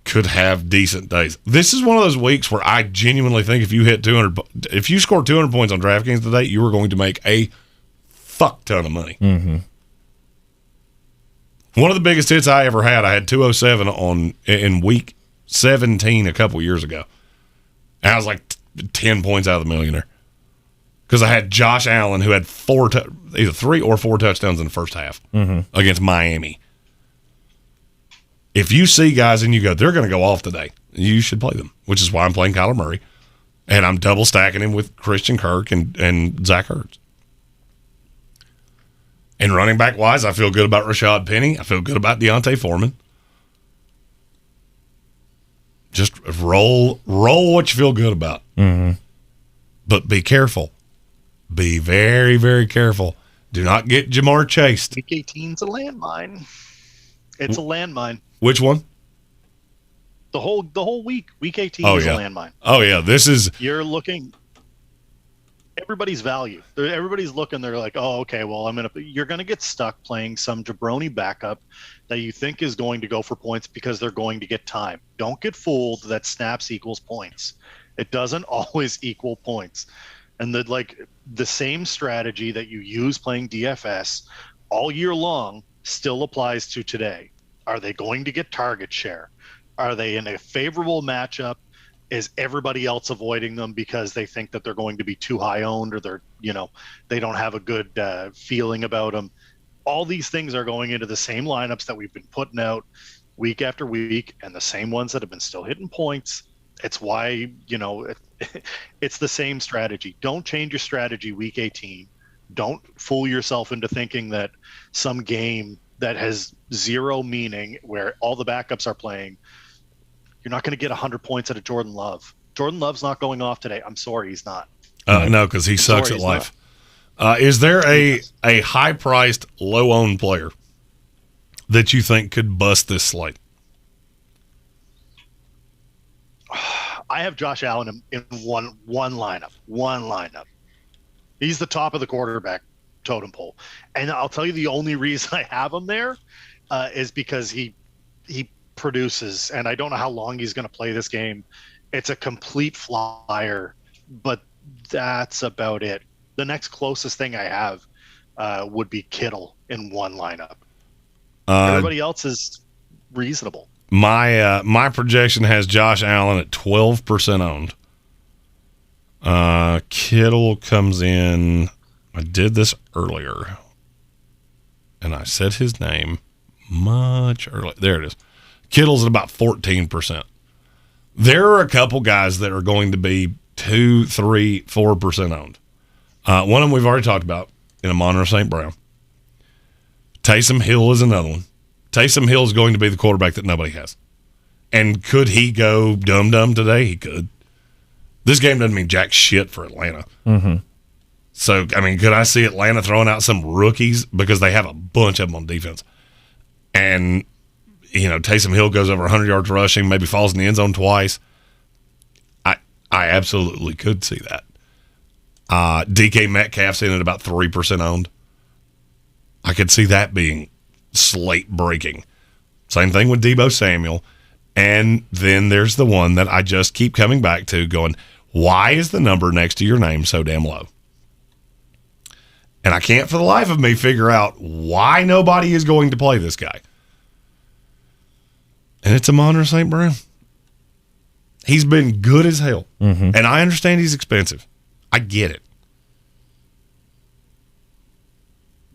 could have decent days. This is one of those weeks where I genuinely think if you score 200 points on DraftKings today, you are going to make a fuck ton of money. Mm-hmm. One of the biggest hits I ever had, I had 207 in week 17 a couple years ago. And I was like 10 points out of the millionaire. Because I had Josh Allen, who had either 3 or 4 touchdowns in the first half against Miami. If you see guys and you go, they're going to go off today, you should play them, which is why I'm playing Kyler Murray. And I'm double stacking him with Christian Kirk and Zach Ertz. And running back wise, I feel good about Rashad Penny. I feel good about Deontay Foreman. Just roll what you feel good about. Mm-hmm. But be careful. Be very, very careful. Do not get Jamar chased. Week 18's a landmine. It's a landmine. Which one? The whole week. Week 18 is a landmine. Oh, yeah. You're looking. Everybody's value. Everybody's looking. They're like, oh, okay, well, you're going to get stuck playing some jabroni backup that you think is going to go for points because they're going to get time. Don't get fooled that snaps equals points. It doesn't always equal points. And the same strategy that you use playing DFS all year long still applies to today. Are they going to get target share? Are they in a favorable matchup? Is everybody else avoiding them because they think that they're going to be too high owned or they don't have a good feeling about them? All these things are going into the same lineups that we've been putting out week after week and the same ones that have been still hitting points. It's why, it's the same strategy. Don't change your strategy week 18. Don't fool yourself into thinking that some game that has zero meaning where all the backups are playing, you're not going to get 100 points out of Jordan Love. Jordan Love's not going off today. I'm sorry, he's not. No, because he sucks at life. Is there a high-priced, low-owned player that you think could bust this slate? I have Josh Allen in one lineup. He's the top of the totem pole. And I'll tell you the only reason I have him there is because he produces, and I don't know how long he's going to play this game. It's a complete flyer, but that's about it. The next closest thing I have would be Kittle in one lineup. Everybody else is reasonable. My projection has Josh Allen at 12% owned. Kittle comes in. I did this earlier, and I said his name much earlier. There it is. Kittle's at about 14%. There are a couple guys that are going to be 2, 3, 4% owned. One of them we've already talked about in Amon-Ra St. Brown. Taysom Hill is another one. Taysom Hill is going to be the quarterback that nobody has. And could he go dum-dum today? He could. This game doesn't mean jack shit for Atlanta. Mm-hmm. So, I mean, could I see Atlanta throwing out some rookies because they have a bunch of them on defense? And, you know, Taysom Hill goes over 100 yards rushing, maybe falls in the end zone twice. I absolutely could see that. DK Metcalf's in at about 3% owned. I could see that being slate breaking. Same thing with Deebo Samuel. And then there's the one that I just keep coming back to going, why is the number next to your name so damn low? And I can't for the life of me figure out why nobody is going to play this guy. And it's Amon-Ra St. Brown. He's been good as hell. Mm-hmm. And I understand he's expensive. I get it.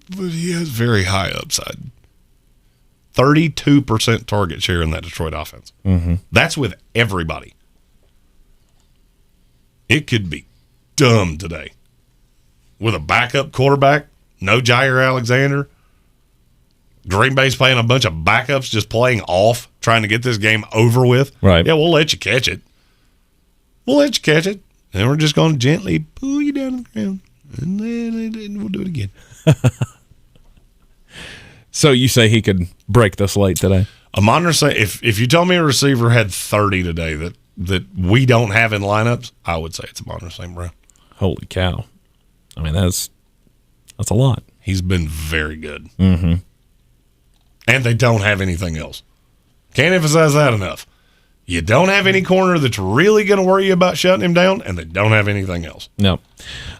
But he has very high upside. 32% target share in that Detroit offense. Mm-hmm. That's with everybody. It could be dumb today. With a backup quarterback, no Jair Alexander. Green Bay's playing a bunch of backups just playing off, trying to get this game over with. Right. Yeah, we'll let you catch it. We'll let you catch it. And we're just going to gently pull you down to the ground. And then we'll do it again. So you say he could break the slate today? Amon-Ra, if you told me a receiver had 30 today that we don't have in lineups, I would say it's Amon-Ra St. Brown. Holy cow. I mean, that's a lot. He's been very good. Mm-hmm. And they don't have anything else. Can't emphasize that enough. You don't have any corner that's really going to worry you about shutting him down, and they don't have anything else. No.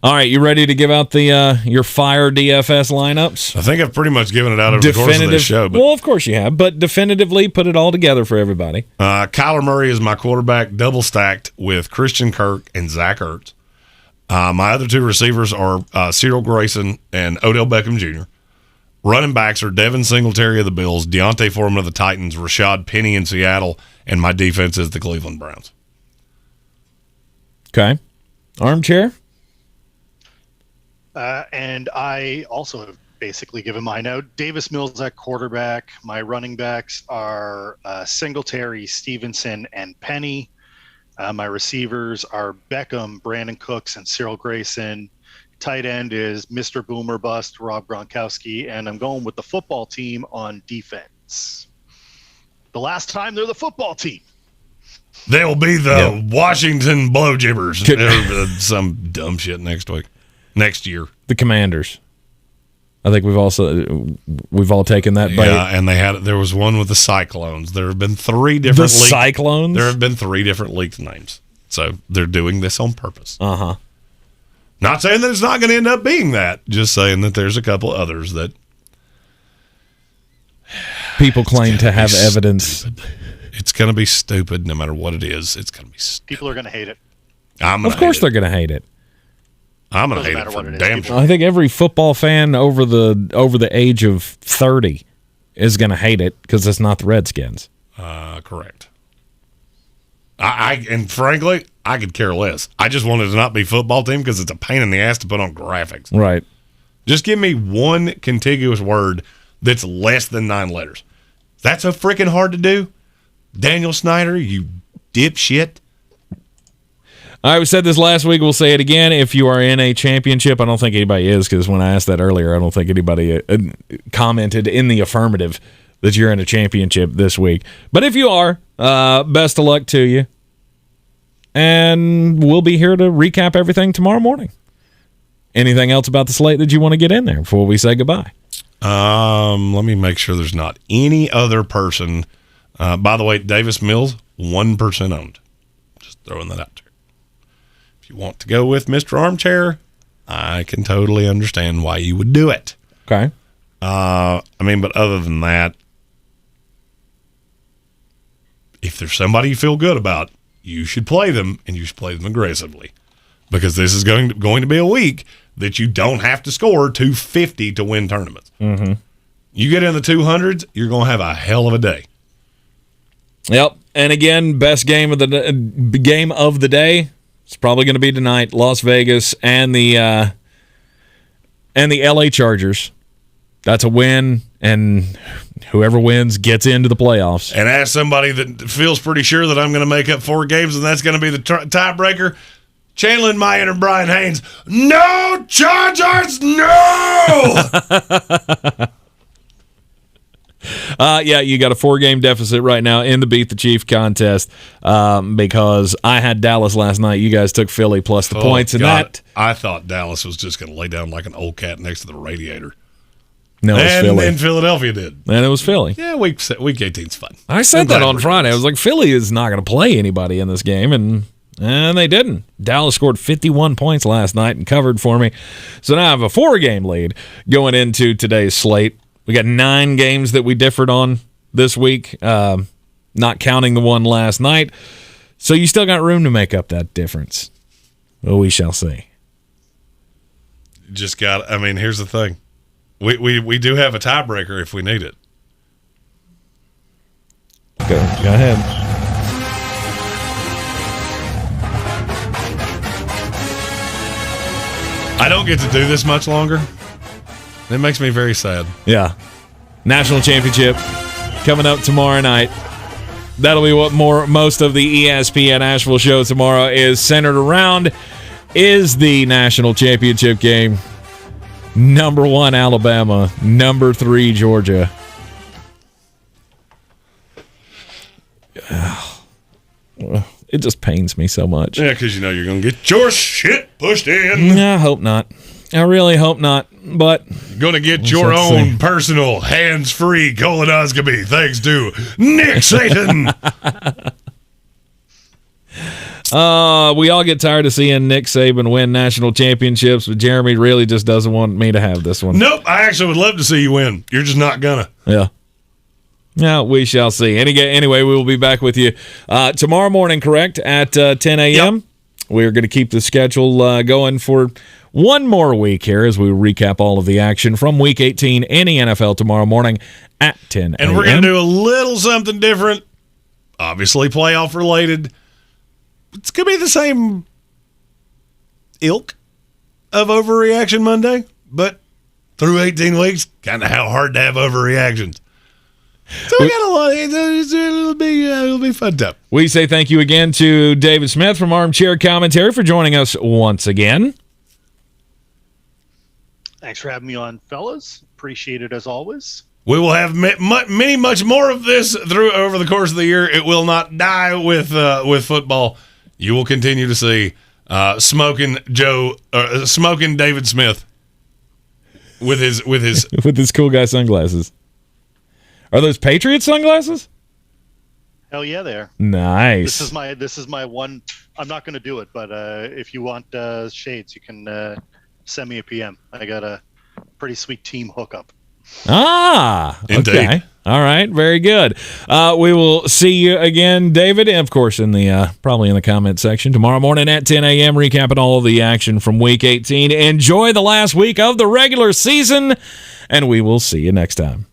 All right, you ready to give out the your fire DFS lineups? I think I've pretty much given it out over the course of this show. But, well, of course you have, but definitively put it all together for everybody. Kyler Murray is my quarterback, double stacked with Christian Kirk and Zach Ertz. My other two receivers are Cyril Grayson and Odell Beckham Jr. Running backs are Devin Singletary of the Bills, Deontay Foreman of the Titans, Rashad Penny in Seattle, and my defense is the Cleveland Browns. Okay. Armchair? And I also have basically given mine out. Davis Mills at quarterback. My running backs are Singletary, Stevenson, and Penny. My receivers are Beckham, Brandon Cooks, and Cyril Grayson. Tight end is Mr. Boomer Bust, Rob Gronkowski, and I'm going with the football team on defense. The last time they're the football team. They'll be the Washington Blowjibbers. Or some dumb shit next year. The Commanders. I think we've all taken that bite. Yeah, and there was one with the Cyclones. There have been 3 different Cyclones? There have been 3 different leaked names. So they're doing this on purpose. Uh-huh. Not saying that it's not going to end up being that. Just saying that there's a couple others that people claim to have evidence. It's going to be stupid no matter what it is. It's going to be stupid. People are going to hate it. Of course they're going to hate it. I'm going to hate it for damn sure. I think every football fan over the age of 30 is going to hate it because it's not the Redskins. Correct. And frankly, I could care less. I just wanted to not be football team because it's a pain in the ass to put on graphics. Right. Just give me one contiguous word that's less than 9 letters. That's so freaking hard to do. Daniel Snyder, you dipshit. I said this last week. We'll say it again. If you are in a championship, I don't think anybody is because when I asked that earlier, I don't think anybody commented in the affirmative that you're in a championship this week. But if you are, best of luck to you. And we'll be here to recap everything tomorrow morning. Anything else about the slate that you want to get in there before we say goodbye? Let me make sure there's not any other person. By the way, Davis Mills, 1% owned. Just throwing that out there. If you want to go with Mr. Armchair, I can totally understand why you would do it. Okay. But other than that, if there's somebody you feel good about, you should play them, and you should play them aggressively, because this is going to be a week that you don't have to score 250 to win tournaments. Mm-hmm. You get in the 200s, you're going to have a hell of a day. Yep. And again, best game of the day. It's probably going to be tonight. Las Vegas and the LA Chargers. That's a win, and whoever wins gets into the playoffs. And as somebody that feels pretty sure that I'm going to make up 4 games, and that's going to be the tiebreaker, channeling my inner Brian Haynes, no Chargers, no! You got a 4-game deficit right now in the Beat the Chief contest because I had Dallas last night. You guys took Philly plus the points. And I thought Dallas was just going to lay down like an old cat next to the radiator. No, it was Philly. And Philadelphia did. And it was Philly. Yeah, week 18's fun. I said that on Friday. I was like, Philly is not going to play anybody in this game, and they didn't. Dallas scored 51 points last night and covered for me. So now I have a 4-game lead going into today's slate. We got 9 games that we differed on this week, not counting the one last night. So you still got room to make up that difference. Well, we shall see. Here's the thing. We do have a tiebreaker if we need it. Go ahead. I don't get to do this much longer. It makes me very sad. Yeah. National Championship coming up tomorrow night. That'll be what most of the ESPN Asheville show tomorrow is centered around, is the National Championship game. Number 1, Alabama. Number 3, Georgia. It just pains me so much. Yeah, because you're going to get your shit pushed in. I hope not. I really hope not. But you're going to get your own personal hands-free colonoscopy thanks to Nick Satan. We all get tired of seeing Nick Saban win national championships, but Jeremy really just doesn't want me to have this one. Nope, I actually would love to see you win. You're just not gonna. Yeah. Yeah, we shall see. Anyway, we will be back with you tomorrow morning, correct, at 10 a.m.? Yep. We're going to keep the schedule going for one more week here as we recap all of the action from Week 18 in the NFL tomorrow morning at 10 a.m. And we're going to do a little something different, obviously playoff-related. It's going to be the same ilk of Overreaction Monday, but through 18 weeks, kind of how hard to have overreactions. So we got a lot. It'll be fun stuff. We say thank you again to David Smith from Armchair Commentary for joining us once again. Thanks for having me on, fellas. Appreciate it as always. We will have much more of this over the course of the year. It will not die with football. You will continue to see smoking David Smith with his with his cool guy sunglasses. Are those Patriot sunglasses? Hell yeah, they are. Nice. This is my one. I'm not going to do it, but if you want shades, you can send me a PM. I got a pretty sweet team hookup. Okay. Indeed. All right, very good. We will see you again, David, and of course in the probably in the comment section tomorrow morning at 10 a.m. recapping all of the action from Week 18. Enjoy the last week of the regular season, and we will see you next time.